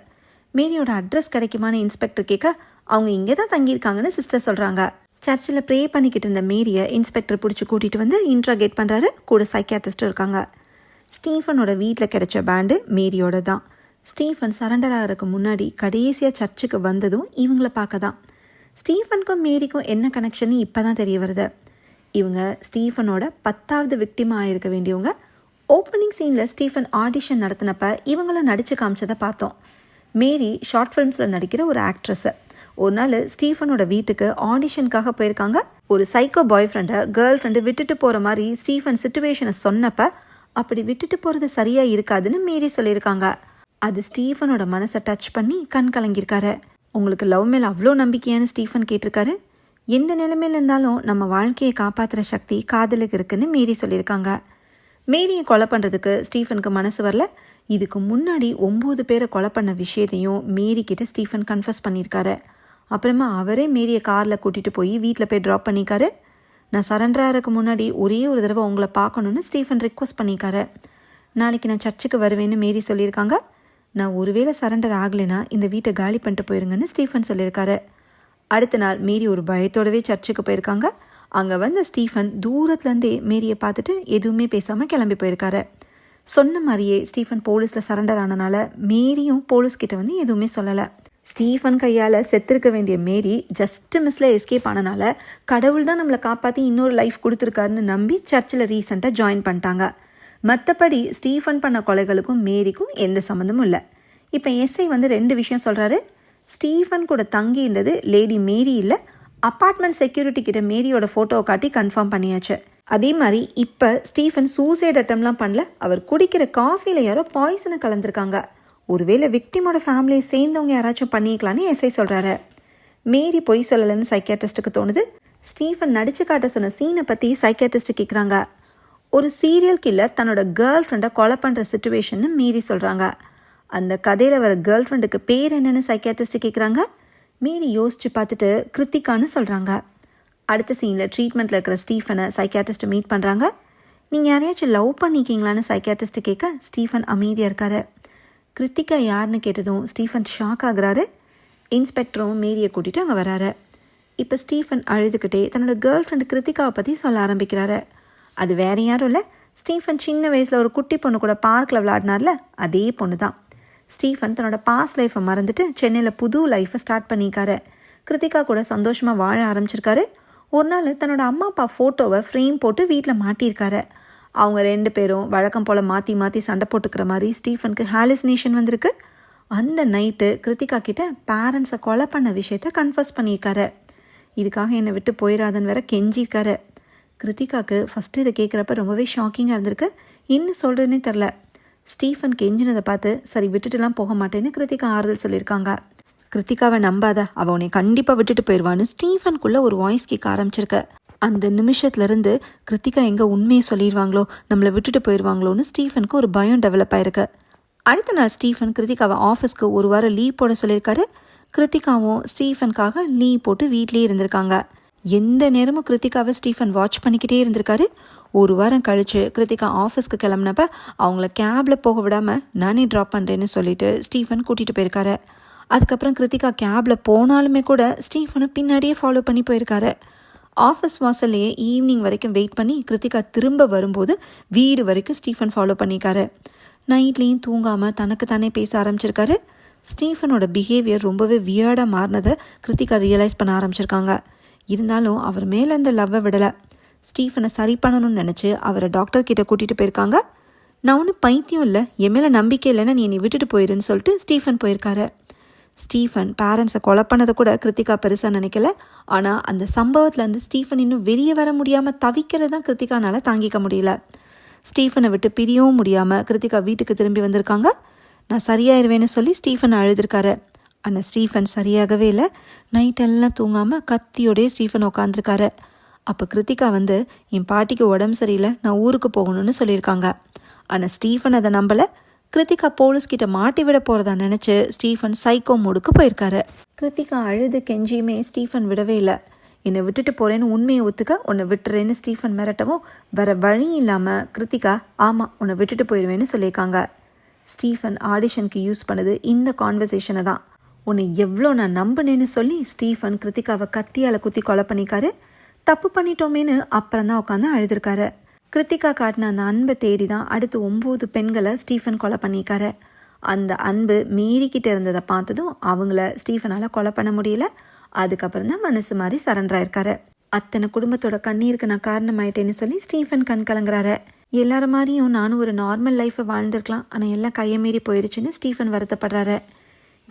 மேரியோட அட்ரஸ் கிடைக்குமான்னு இன்ஸ்பெக்டர் கேட்க அவங்க இங்கே தான் தங்கியிருக்காங்கன்னு சிஸ்டர் சொல்கிறாங்க. சர்ச்சில் ப்ரே பண்ணிக்கிட்டு இருந்த மேரியை இன்ஸ்பெக்டர் பிடிச்சி கூட்டிகிட்டு வந்து இன்ட்ராகேட் பண்ணுறாரு. கூட சைக்கியாட்ரிஸ்ட்டும் இருக்காங்க. ஸ்டீஃபனோட வீட்டில் கிடைச்ச பேண்டு மேரியோட தான். ஸ்டீஃபன் சரண்டர் ஆகிறதுக்கு முன்னாடி கடைசியாக சர்ச்சுக்கு வந்ததும் இவங்கள பார்க்க தான். ஸ்டீஃபனுக்கும் மேரிக்கும் என்ன கனெக்ஷன் இப்போ தான் தெரிய வருது. இவங்க ஸ்டீஃபனோட 10வது விக்டிமாக ஆகிருக்க வேண்டியவங்க. ஓப்பனிங் சீனில் ஸ்டீஃபன் ஆடிஷன் நடத்தினப்ப இவங்கள நடித்து காமிச்சதை பார்த்தோம். மேரி ஷார்ட் ஃபிலிம்ஸில் நடிக்கிற ஒரு ஆக்ட்ரஸ்ஸு. ஒரு நாள் ஸ்டீஃபனோட வீட்டுக்கு ஆடிஷனுக்காக போயிருக்காங்க. ஒரு சைக்கோ பாய் ஃப்ரெண்டை கேர்ள் ஃப்ரெண்டு விட்டுட்டு போகிற மாதிரி ஸ்டீஃபன் சிச்சுவேஷனை சொன்னப்ப அப்படி விட்டுட்டு போகிறது சரியாக இருக்காதுன்னு மேரி சொல்லியிருக்காங்க. அது ஸ்டீஃபனோட மனசை டச் பண்ணி கண் கலங்கியிருக்காரு. உங்களுக்கு லவ் மேலே அவ்வளோ நம்பிக்கையானு ஸ்டீஃபன் கேட்டிருக்காரு. எந்த நிலைமையில் இருந்தாலும் நம்ம வாழ்க்கையை காப்பாற்றுற சக்தி காதலுக்கு இருக்குன்னு மேரி சொல்லியிருக்காங்க. மேரியை கொலை பண்ணுறதுக்கு ஸ்டீஃபனுக்கு மனசு வரல. இதுக்கு முன்னாடி 9 பேரை கொலை பண்ண விஷயத்தையும் மேரி கிட்ட ஸ்டீஃபன் கன்ஃபஸ் பண்ணியிருக்காரு. அப்புறமா அவரே மேரியை காரில் கூட்டிகிட்டு போய் வீட்டில் போய் ட்ராப் பண்ணிக்காரு. நான் சரண்டர் ஆகிறதுக்கு முன்னாடி ஒரே ஒரு தடவை உங்களை பார்க்கணுன்னு ஸ்டீஃபன் ரிக்வஸ்ட் பண்ணிக்காரு. நாளைக்கு நான் சர்ச்சுக்கு வருவேன்னு மேரி சொல்லியிருக்காங்க. நான் ஒருவேளை சரண்டர் ஆகலைன்னா இந்த வீட்டை காலி பண்ணிட்டு போயிருங்கன்னு ஸ்டீஃபன் சொல்லியிருக்காரு. அடுத்த நாள் மேரி ஒரு பயத்தோடவே சர்ச்சுக்கு போயிருக்காங்க. அங்கே வந்த ஸ்டீஃபன் தூரத்துலேருந்தே மேரியை பார்த்துட்டு எதுவுமே பேசாமல் கிளம்பி போயிருக்காரு. சொன்ன மாதிரியே ஸ்டீஃபன் போலீஸில் சரண்டர் ஆனனால மேரியும் போலீஸ்கிட்ட வந்து எதுவுமே சொல்லலை. ஸ்டீஃபன் கையால் செத்துருக்க வேண்டிய மேரி ஜஸ்ட் மிஸ்ல எஸ்கேப் ஆனனால கடவுள் தான் நம்மளை காப்பாற்றி இன்னொரு லைஃப் கொடுத்துருக்காருன்னு நம்பி சர்ச்சில் ரீசெண்டாக ஜாயின் பண்ணிட்டாங்க. மற்றபடி ஸ்டீஃபன் பண்ண கொலைகளுக்கும் மேரிக்கும் எந்த சம்மந்தமும் இல்லை. இப்போ எஸ்ஐ வந்து 2 விஷயம் சொல்கிறாரு. ஸ்டீஃபன் கூட தங்கி இருந்தது லேடி மேரி இல்லை, அப்பார்ட்மெண்ட் செக்யூரிட்டி கிட்ட மேரியோட ஃபோட்டோவை காட்டி கன்ஃபார்ம் பண்ணியாச்சு. அதே மாதிரி இப்போ ஸ்டீஃபன் சூசைட் அட்டம்லாம் பண்ணல, அவர் குடிக்கிற காஃபியில் யாரோ பாய்சனை கலந்துருக்காங்க. ஒருவேளை விக்டிமோட ஃபேமிலியை சேர்ந்தவங்க யாராச்சும் பண்ணிக்கலான்னு எஸ்ஐ சொல்கிறாரு. மேரி பொய் சொல்லலைன்னு சைக்கியாட்ரிஸ்ட்டுக்கு தோணுது. ஸ்டீஃபன் நடிச்சு காட்ட சொன்ன சீனை பற்றி சைக்கியாட்ரிஸ்ட்டு கேட்குறாங்க. ஒரு சீரியல் கில்லர் தன்னோட கேர்ள் ஃப்ரெண்டை கொலை பண்ணுற சிச்சுவேஷன்னு மேரி சொல்கிறாங்க. அந்த கதையில் வர கேர்ள் ஃப்ரெண்டுக்கு பேர் என்னென்னு சைக்கியாட்ரிஸ்ட்டு கேட்குறாங்க. மேரி யோசித்து பார்த்துட்டு கிருத்திகான்னு சொல்கிறாங்க. அடுத்த சீனில் ட்ரீட்மெண்ட்டில் இருக்கிற ஸ்டீஃபனை சைக்கியாட்ரிஸ்ட்டு மீட் பண்ணுறாங்க. நீங்கள் யாரையாச்சும் லவ் பண்ணிக்கிங்களான்னு சைக்கியாட்ரிஸ்ட்டு கேட்க ஸ்டீஃபன் அமைதியாக இருக்காரு. கிருத்திகா யாருன்னு கேட்டதும் ஸ்டீஃபன் ஷாக் ஆகுறாரு. இன்ஸ்பெக்டரும் மேரியை கூட்டிகிட்டு அங்கே வராரு. இப்போ ஸ்டீஃபன் அழுதுகிட்டே தன்னோட கேர்ள் ஃப்ரெண்டு கிருத்திகாவை பற்றி சொல்ல ஆரம்பிக்கிறாரு. அது வேற யாரும் இல்லை, ஸ்டீஃபன் சின்ன வயசில் ஒரு குட்டி பொண்ணு கூட பார்க்கில் விளையாடினார்ல, அதே பொண்ணு தான். ஸ்டீஃபன் தன்னோட பாஸ்ட் லைஃப்பை மறந்துட்டு சென்னையில் புது லைஃப்பை ஸ்டார்ட் பண்ணியிருக்காரு. கிருத்திகா கூட சந்தோஷமாக வாழ ஆரம்பிச்சிருக்காரு. ஒரு நாள் தன்னோட அம்மா அப்பா ஃபோட்டோவை ஃப்ரேம் போட்டு வீட்டில் மாட்டியிருக்காரு. அவங்க 2 பேரும் வழக்கம் போல் மாற்றி மாற்றி சண்டை போட்டுக்கிற மாதிரி ஸ்டீஃபனுக்கு ஹாலுசினேஷன் வந்திருக்கு. அந்த நைட்டு கிருத்திகா கிட்ட பேரண்ட்ஸை கொலை பண்ண விஷயத்த கன்ஃபர்ஸ் பண்ணியிருக்காரு. இதுக்காக என்னை விட்டு போயிடாதன்னு வேற கெஞ்சிருக்காரு. கிருத்திகாவுக்கு ஃபஸ்ட்டு இதை கேட்குறப்ப ரொம்பவே ஷாக்கிங்காக இருந்திருக்கு. என்ன சொல்கிறதுனே தெரில. ஸ்டீஃபன் கெஞ்சினதை பார்த்து சரி விட்டுட்டுலாம் போக மாட்டேன்னு கிருத்திகா ஆறுதல் சொல்லியிருக்காங்க. கிருத்திகாவை நம்பாத, அவள் உன்னை கண்டிப்பாக விட்டுட்டு போயிடுவான்னு ஸ்டீஃபனுக்குள்ளே ஒரு வாய்ஸ் கேட்க ஆரம்பிச்சிருக்கு. அந்த நிமிஷத்துலேருந்து கிருத்திகா எங்கே உண்மையை சொல்லிடுவாங்களோ, நம்மளை விட்டுட்டு போயிடுவாங்களோன்னு ஸ்டீஃபனுக்கு ஒரு பயம் டெவலப் ஆயிருக்கு. அடுத்த நாள் ஸ்டீஃபன் கிருத்திகாவை ஆஃபீஸ்க்கு 1 வாரம் லீவ் போட சொல்லியிருக்காரு. கிருத்திகாவும் ஸ்டீஃபனுக்காக லீவ் போட்டு வீட்லேயே இருந்திருக்காங்க. எந்த நேரமும் கிருத்திகாவை ஸ்டீஃபன் வாட்ச் பண்ணிக்கிட்டே இருந்திருக்காரு. 1 வாரம் கழித்து கிருத்திகா ஆஃபீஸ்க்கு கிளம்புனப்ப அவங்கள கேபில் போக விடாமல் நானே ட்ராப் பண்ணுறேன்னு சொல்லிட்டு ஸ்டீஃபன் கூட்டிகிட்டு போயிருக்காரு. அதுக்கப்புறம் கிருத்திகா கேபில் போனாலுமே கூட ஸ்டீஃபனை பின்னாடியே ஃபாலோ பண்ணி போயிருக்காரு. ஆஃபீஸ் வாசல்லையே ஈவினிங் வரைக்கும் வெயிட் பண்ணி கிருத்திகா திரும்ப வரும்போது வீடு வரைக்கும் ஸ்டீஃபன் ஃபாலோ பண்ணியிருக்காரு. நைட்லேயும் தூங்காமல் தனக்கு தானே பேச ஆரம்பிச்சிருக்காரு. ஸ்டீஃபனோட பிஹேவியர் ரொம்பவே வியர்டாக மாறினதை கிருத்திகா ரியலைஸ் பண்ண ஆரம்பிச்சிருக்காங்க. இருந்தாலும் அவர் மேலே இந்த லவ்வை விடலை. ஸ்டீஃபனை சரி பண்ணணும்னு நினச்சி அவரை டாக்டர் கிட்ட கூட்டிகிட்டு போயிருக்காங்க. நான் ஒன்றும் பைத்தியம் இல்லை, என் மேலே நம்பிக்கை இல்லைன்னா நீ என்னை விட்டுட்டு போயிருன்னு சொல்லிட்டு ஸ்டீஃபன் போயிருக்காரு. ஸ்டீஃபன் பேரண்ட்ஸை கொலை பண்ணதை கூட கிருத்திகா பெருசாக நினைக்கல. ஆனால் அந்த சம்பவத்துலேருந்து ஸ்டீஃபன் இன்னும் வெளியே வர முடியாமல் தவிக்கிறது தான் கிருத்திகானால் தாங்கிக்க முடியல. ஸ்டீஃபனை விட்டு பிரியவும் முடியாமல் கிருத்திகா வீட்டுக்கு திரும்பி வந்திருக்காங்க. நான் சரியாயிருவேன்னு சொல்லி ஸ்டீஃபன் அழுதுருக்காரு. ஆனால் ஸ்டீஃபன் சரியாகவே இல்லை. நைட்டெல்லாம் தூங்காமல் கத்தியோடய ஸ்டீஃபன் உட்காந்துருக்காரு. அப்போ கிருத்திகா வந்து என் பாட்டிக்கு உடம்பு சரியில்லை, நான் ஊருக்கு போகணும்னு சொல்லியிருக்காங்க. ஆனால் ஸ்டீஃபன் அதை நம்பலை. கிருத்திகா போலீஸ்கிட்ட மாட்டி விட போகிறதா நினச்சி ஸ்டீஃபன் சைக்கோ மூடுக்கு போயிருக்காரு. கிருத்திகா அழுது கெஞ்சியுமே ஸ்டீஃபன் விடவே இல்லை. என்னை விட்டுட்டு போகிறேன்னு உண்மையை ஒத்துக்க, உன்னை விட்டுறேன்னு ஸ்டீஃபன் மிரட்டவும் வேறு வழி இல்லாமல் கிருத்திகா ஆமாம் உன்னை விட்டுட்டு போயிடுவேன்னு சொல்லியிருக்காங்க. ஸ்டீஃபன் ஆடிஷனுக்கு யூஸ் பண்ணது இந்த கான்வர்சேஷனை தான். உன்னை எவ்வளோ நான் நம்பினேன்னு சொல்லி ஸ்டீஃபன் கிருத்திகாவை கத்தியால் குத்தி கொலை பண்ணிக்காரு. தப்பு பண்ணிட்டோமேன்னு அப்புறம் தான் உட்காந்து அழுதுருக்காரு. கிருத்திகா காட்டின அந்த அன்பை தேடி தான் அடுத்து 9 பெண்களை ஸ்டீஃபன் கொலை பண்ணிக்காரு. அந்த அன்பு மீறிக்கிட்டு இருந்ததை பார்த்ததும் அவங்கள ஸ்டீஃபனால் கொலை பண்ண முடியல. அதுக்கப்புறம் தான் மனசு மாதிரி சரண்டர் ஆயிருக்காரு. அத்தனை குடும்பத்தோட கண்ணீருக்கு நான் காரணமாயிட்டேன்னு சொல்லி ஸ்டீஃபன் கண் கலங்குறாரு. எல்லார மாதிரியும் நானும் ஒரு நார்மல் லைஃப்பை வாழ்ந்துருக்கலாம், ஆனால் எல்லாம் கையை மீறி போயிருச்சுன்னு ஸ்டீஃபன் வருத்தப்படுறாரு.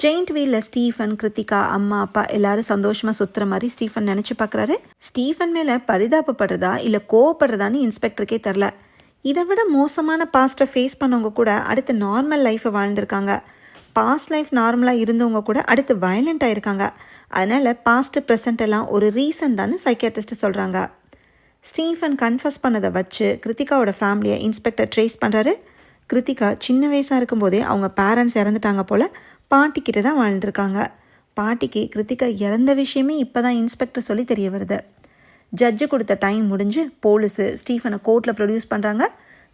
ஜெயிண்ட் வீலில் ஸ்டீஃபன், கிருத்திகா, அம்மா அப்பா எல்லாரும் சந்தோஷமாக சுற்றுற மாதிரி ஸ்டீஃபன் நினச்சி பார்க்குறாரு. ஸ்டீஃபன் மேலே பரிதாபப்படுறதா இல்லை கோவப்படுறதான்னு இன்ஸ்பெக்டருக்கே தெரில. இதை விட மோசமான பாஸ்ட்டை ஃபேஸ் பண்ணவங்க கூட அடுத்து நார்மல் லைஃப்பை வாழ்ந்திருக்காங்க. பாஸ்ட் லைஃப் நார்மலாக இருந்தவங்க கூட அடுத்து வயலண்ட்டாக இருக்காங்க. அதனால் பாஸ்ட்டு ப்ரெசண்ட் எல்லாம் ஒரு ரீசன் தானே சைக்கியாட்ரிஸ்ட்டு சொல்கிறாங்க. ஸ்டீஃபன் கன்ஃபஸ் பண்ணதை வச்சு கிருத்திகாவோட ஃபேமிலியை இன்ஸ்பெக்டர் ட்ரேஸ் பண்ணுறாரு. கிருத்திகா சின்ன வயசாக இருக்கும்போதே அவங்க பேரண்ட்ஸ் இறந்துட்டாங்க போல் பாட்டிக்கிட்ட தான் வாழ்ந்துருக்காங்க. பாட்டிக்கு கிருத்திகா இறந்த விஷயமே இப்போ தான் இன்ஸ்பெக்டர் சொல்லி தெரிய வருது. ஜட்ஜு கொடுத்த டைம் முடிஞ்சு போலீஸு ஸ்டீஃபனை கோர்ட்டில் ப்ரொடியூஸ் பண்ணுறாங்க.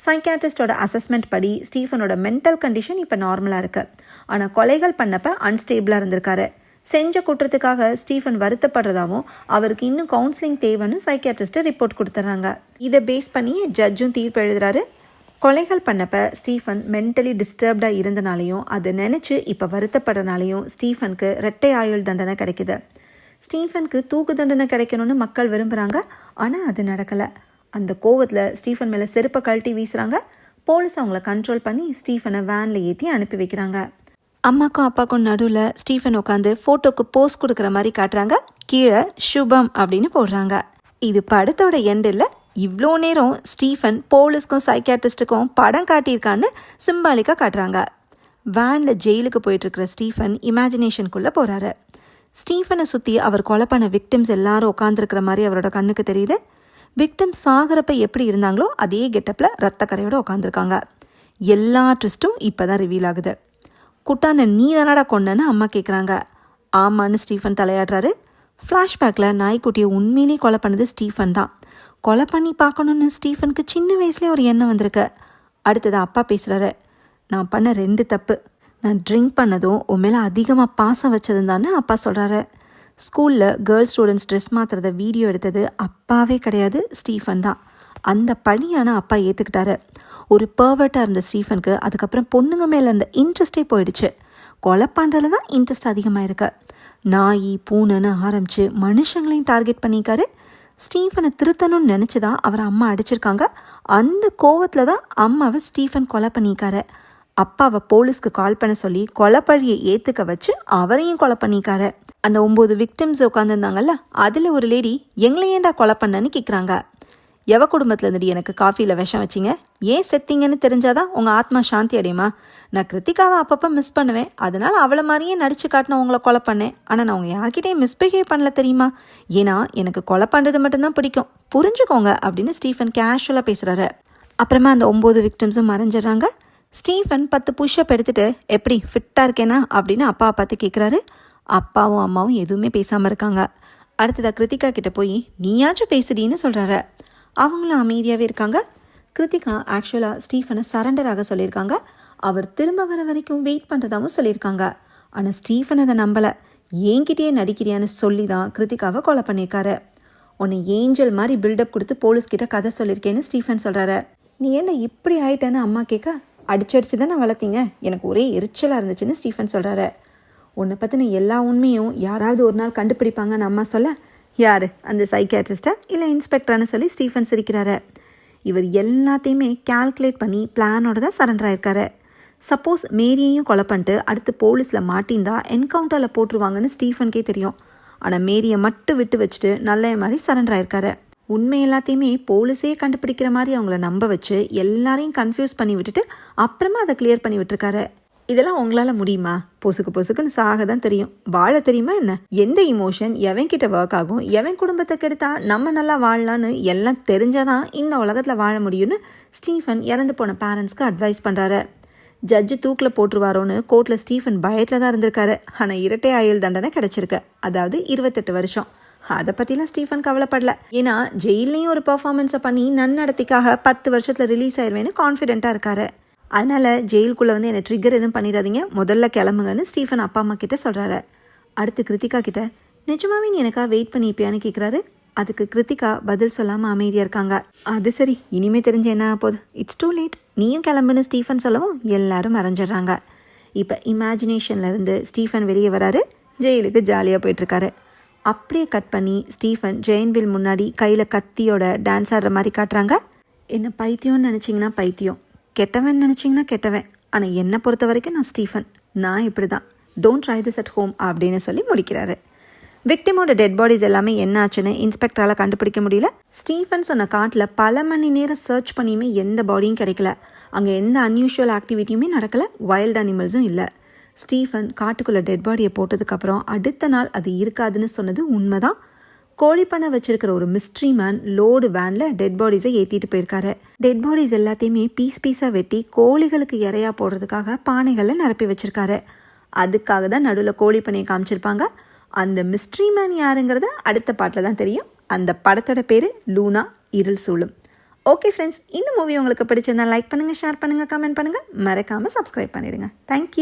சைக்கியாட்ரிஸ்டோட அசஸ்மெண்ட் படி ஸ்டீஃபனோட மென்டல் கண்டிஷன் இப்போ நார்மலாக இருக்குது. ஆனால் கொலைகள் பண்ணப்போ அன்ஸ்டேபிளாக இருந்திருக்காரு. செஞ்ச குற்றத்துக்காக ஸ்டீஃபன் வருத்தப்படுறதாகவும் அவருக்கு இன்னும் கவுன்சிலிங் தேவைன்னு சைக்கியாட்ரிஸ்ட்டு ரிப்போர்ட் கொடுத்துட்றாங்க. இதை பேஸ் பண்ணி ஜட்ஜும் தீர்ப்பு எழுதுறாரு. கொலைகள் பண்ணப்ப ஸ்டீஃபன் மென்டலி டிஸ்டர்ப்டாக இருந்தனாலையும் அதை நினச்சி இப்போ வருத்தப்படுறனாலையும் ஸ்டீஃபனுக்கு இரட்டை ஆயுள் தண்டனை கிடைக்குது. ஸ்டீஃபனுக்கு தூக்கு தண்டனை கிடைக்கணும்னு மக்கள் விரும்புகிறாங்க. ஆனால் அது நடக்கலை. அந்த கோவத்தில் ஸ்டீஃபன் மேலே செருப்பை கழட்டி வீசுகிறாங்க. போலீஸ் அவங்கள கண்ட்ரோல் பண்ணி ஸ்டீஃபனை வேனில் ஏற்றி அனுப்பி வைக்கிறாங்க. அம்மாக்கும் அப்பாக்கும் நடுவில் ஸ்டீஃபன் உட்காந்து ஃபோட்டோக்கு போஸ் கொடுக்குற மாதிரி காட்டுறாங்க. கீழே சுபம் அப்படின்னு போடுறாங்க. இது படத்தோட எண்டில் இவ்வளோ நேரம் ஸ்டீஃபன் போலீஸ்க்கும் சைக்கியாட்ரிஸ்ட்டுக்கும் படம் காட்டியிருக்கான்னு சிம்பாலிக்காக காட்டுறாங்க. வேனில் ஜெயிலுக்கு போயிட்டுருக்கிற ஸ்டீஃபன் இமேஜினேஷனுக்குள்ளே போகிறாரு. ஸ்டீஃபனை சுற்றி அவர் கொலை பண்ண விக்டிம்ஸ் எல்லாரும் உட்காந்துருக்கிற மாதிரி அவரோட கண்ணுக்கு தெரியுது. விக்டிம்ஸ் சாகிறப்ப எப்படி இருந்தாங்களோ அதே கெட்டப்பில் ரத்தக்கரையோடு உட்காந்துருக்காங்க. எல்லா ட்விஸ்ட்டும் இப்போ தான் ரிவீல் ஆகுது. குட்டான நீ தானடா கொண்டன்னு அம்மா கேட்குறாங்க. ஆமான்னு ஸ்டீஃபன் தலையாடுறாரு. ஃப்ளாஷ்பேக்கில் நாய்க்குட்டியை உண்மையிலேயே கொலை பண்ணது ஸ்டீஃபன் தான். கொலை பண்ணி பார்க்கணுன்னு ஸ்டீஃபனுக்கு சின்ன வயசுலேயே ஒரு எண்ணம் வந்திருக்கு. அடுத்தது அப்பா பேசுகிறாரு. நான் பண்ண 2 தப்பு. நான் ட்ரிங்க் பண்ணதும் உன் மேலே அதிகமாக பாசம் வச்சதும் தானே அப்பா சொல்கிறாரு. ஸ்கூலில் கேர்ள்ஸ் ஸ்டூடெண்ட்ஸ் ட்ரெஸ் மாற்றுறத வீடியோ எடுத்தது அப்பாவே கிடையாது, ஸ்டீஃபன் தான். அந்த பழியான அப்பா ஏற்றுக்கிட்டாரு. ஒரு பர்வர்ட்டாக இருந்த ஸ்டீஃபனுக்கு அதுக்கப்புறம் பொண்ணுங்க மேலே இருந்த இன்ட்ரெஸ்டே போயிடுச்சு. கொலை பண்ணுறதுல தான் இன்ட்ரெஸ்ட் அதிகமாக இருக்கு. நாய் பூனைன்னு ஆரம்பித்து மனுஷங்களையும் டார்கெட் பண்ணிக்காரு. ஸ்டீஃபனை திருத்தணும்னு நினச்சி தான் அவரை அம்மா அடிச்சிருக்காங்க. அந்த கோவத்தில் தான் அம்மாவை ஸ்டீஃபன் கொலை பண்ணிக்காரு. அப்பாவை போலீஸ்க்கு கால் பண்ண சொல்லி கொலை பழியை ஏற்றுக்க வச்சு அவரையும் கொலை பண்ணிக்காரு. அந்த 9 விக்டிம்ஸ் உட்காந்துருந்தாங்கல்ல, அதில் ஒரு லேடி எங்களை ஏன்டா கொலை பண்ணன்னு கேட்குறாங்க. எவ குடும்பத்தில் இருந்துட்டு எனக்கு காஃபியில் விஷம் வச்சிங்க, ஏன் செத்திங்கன்னு தெரிஞ்சாதான் உங்கள் ஆத்மா சாந்தி அடையுமா? நான் கிருத்திகாவை அப்பப்போ மிஸ் பண்ணுவேன், அதனால் அவளை மாதிரியே நடிச்சு காட்டின உங்களை கொலை பண்ணேன். ஆனால் நான் உங்கள் யார்கிட்டையும் மிஸ்பிஹேவ் பண்ணல தெரியுமா? ஏன்னா எனக்கு கொலை பண்ணுறது மட்டும்தான் பிடிக்கும், புரிஞ்சுக்கோங்க அப்படின்னு ஸ்டீஃபன் கேஷுவலாக பேசுகிறாரு. அப்புறமா அந்த 9 விக்டிம்ஸும் மறைஞ்சிடறாங்க. ஸ்டீஃபன் 10 புஷ்அப் எடுத்துகிட்டு எப்படி ஃபிட்டாக இருக்கேனா அப்படின்னு அப்பாவை பார்த்து கேட்குறாரு. அப்பாவும் அம்மாவும் எதுவுமே பேசாமல் இருக்காங்க. அடுத்ததாக கிருத்திகா கிட்டே போய் நீயாச்சும் பேசுடின்னு சொல்கிறாரு. அவங்களும் அமைதியாகவே இருக்காங்க. கிருத்திகா ஆக்சுவலாக ஸ்டீஃபனை சரண்டராக சொல்லியிருக்காங்க. அவர் திரும்ப வர வரைக்கும் வெயிட் பண்ணுறதாகவும் சொல்லியிருக்காங்க. ஆனால் ஸ்டீஃபன் அதை நம்பலை. ஏங்கிட்டே நடிக்கிறியான்னு சொல்லி தான் கிருத்திகாவை கொலை பண்ணியிருக்காரு. உன்னை ஏஞ்சல் மாதிரி பில்டப் கொடுத்து போலீஸ்கிட்ட கதை சொல்லியிருக்கேன்னு ஸ்டீஃபன் சொல்கிறாரு. நீ என்ன இப்படி ஆயிட்டேன்னு அம்மா கேட்க, அடிச்சடிச்சு தானே வளர்த்தீங்க, எனக்கு ஒரே எரிச்சலாக இருந்துச்சுன்னு ஸ்டீஃபன் சொல்கிறாரு. உன்னை பற்றின எல்லா உண்மையும் யாராவது ஒரு நாள் கண்டுபிடிப்பாங்கன்னு அம்மா சொல்ல, யார் அந்த சைக்கியாட்ரிஸ்டா இல்லை இன்ஸ்பெக்டரான்னு சொல்லி ஸ்டீஃபன் சிரிக்கிறாரு. இவர் எல்லாத்தையுமே கால்குலேட் பண்ணி பிளானோட தான் சரண்டர் ஆயிருக்காரு. சப்போஸ் மேரியையும் கொலை பண்ணிட்டு அடுத்து போலீஸில் மாட்டியிருந்தா என்கவுண்டரில் போட்டுருவாங்கன்னு ஸ்டீஃபனுக்கே தெரியும். ஆனால் மேரியை மட்டும் விட்டு வச்சுட்டு நல்ல மாதிரி சரண்டர் ஆயிருக்காரு. உண்மை எல்லாத்தையுமே போலீஸே கண்டுபிடிக்கிற மாதிரி அவங்கள நம்ப வச்சு எல்லாரையும் கன்ஃபியூஸ் பண்ணி விட்டுட்டு அப்புறமா அதை கிளியர் பண்ணி விட்டுருக்காரு. இதெல்லாம் உங்களால் முடியுமா? பொசுக்குன்னு சாக தான் தெரியும், வாழ தெரியுமா என்ன? எந்த இமோஷன் எவன்கிட்ட ஒர்க் ஆகும், எவன் குடும்பத்தை கெடுத்தா நம்ம நல்லா வாழலான்னு எல்லாம் தெரிஞ்சாதான் இந்த உலகத்தில் வாழ முடியும்னு ஸ்டீஃபன் இறந்து போன பேரண்ட்ஸ்க்கு அட்வைஸ் பண்ணுறாரு. ஜட்ஜு தூக்கில் போட்டுருவாரோன்னு கோர்ட்டில் ஸ்டீஃபன் பயத்தில் தான் இருந்திருக்காரு. ஆனால் இரட்டை ஆயுள் தண்டனை கிடச்சிருக்கு, அதாவது 28 வருஷம். அதை பற்றிலாம் ஸ்டீஃபன் கவலைப்படல. ஏன்னா ஜெயிலையும் ஒரு பர்ஃபார்மன்ஸை பண்ணி நன்னடத்தைக்காக 10 வருஷத்தில் ரிலீஸ் ஆயிடுவேன்னு கான்ஃபிடென்ட்டாக இருக்காரு. அதனால் ஜெயிலுக்குள்ளே வந்து என்னை ட்ரிகர் எதுவும் பண்ணிடாதீங்க, முதல்ல கிளம்புங்கன்னு ஸ்டீஃபன் அப்பா அம்மா கிட்ட சொல்கிறாரு. அடுத்து கிருத்திகா கிட்ட நிஜமாவே நீ எனக்கா வெயிட் பண்ணிப்பியான்னு கேட்குறாரு. அதுக்கு கிருத்திகா பதில் சொல்லாமல் அமைதியாக இருக்காங்க. அது சரி, இனிமேல் தெரிஞ்ச என்ன போகுது, இட்ஸ் டூ லேட், நீயும் கிளம்புன்னு ஸ்டீஃபன் சொல்லவும் எல்லாரும் மறைஞ்சிடுறாங்க. இப்போ இமேஜினேஷன்லேருந்து ஸ்டீஃபன் வெளியே வராரு, ஜெயிலுக்கு ஜாலியாக போயிட்டுருக்காரு. அப்படியே கட் பண்ணி ஸ்டீஃபன் ஜெயின்வில் முன்னாடி கையில் கத்தியோட டான்ஸ் ஆடுற மாதிரி காட்டுறாங்க. என்ன பைத்தியம்னு நினச்சிங்கன்னா பைத்தியம், கெட்டவன் நினச்சிங்கன்னா கெட்டவன், ஆனால் என்னை பொறுத்த வரைக்கும் நான் ஸ்டீஃபன், நான் இப்படி தான், don't try this at home அப்படின்னு சொல்லி முடிக்கிறாரு. விக்டிமோட டெட் பாடிஸ் எல்லாமே என்ன ஆச்சுன்னு இன்ஸ்பெக்டரால் கண்டுபிடிக்க முடியல. ஸ்டீஃபன் சொன்ன காட்டில் பல மணி நேரம் சர்ச் பண்ணியுமே எந்த பாடியும் கிடைக்கல. அங்கே எந்த அன்யூஷுவல் ஆக்டிவிட்டியுமே நடக்கலை, வைல்டு அனிமல்ஸும் இல்லை. ஸ்டீஃபன் காட்டுக்குள்ளே டெட் பாடியை போட்டதுக்கப்புறம் அடுத்த நாள் அது இருக்காதுன்னு சொன்னது உண்மைதான். கோழிப்பண்ணை வச்சிருக்கிற ஒரு மிஸ்ட்ரி மேன் லோடு வேனில் டெட் பாடிஸை ஏற்றிட்டு போயிருக்காரு. டெட் பாடிஸ் எல்லாத்தையுமே பீஸாக வெட்டி கோழிகளுக்கு இறையா போடுறதுக்காக பானைகளில் நிரப்பி வச்சிருக்காரு. அதுக்காக தான் நடுவில் கோழிப்பண்ணையை காமிச்சிருப்பாங்க. அந்த மிஸ்ட்ரி மேன் யாருங்கிறத அடுத்த பாட்டில் தான் தெரியும். அந்த படத்தோட பேர் லூனா இருள் சூழும். ஓகே ஃப்ரெண்ட்ஸ், இந்த மூவி உங்களுக்கு பிடிச்சிருந்தா லைக் பண்ணுங்கள், ஷேர் பண்ணுங்கள், கமெண்ட் பண்ணுங்கள், மறக்காமல் சப்ஸ்கிரைப் பண்ணிடுங்க. தேங்க்யூ.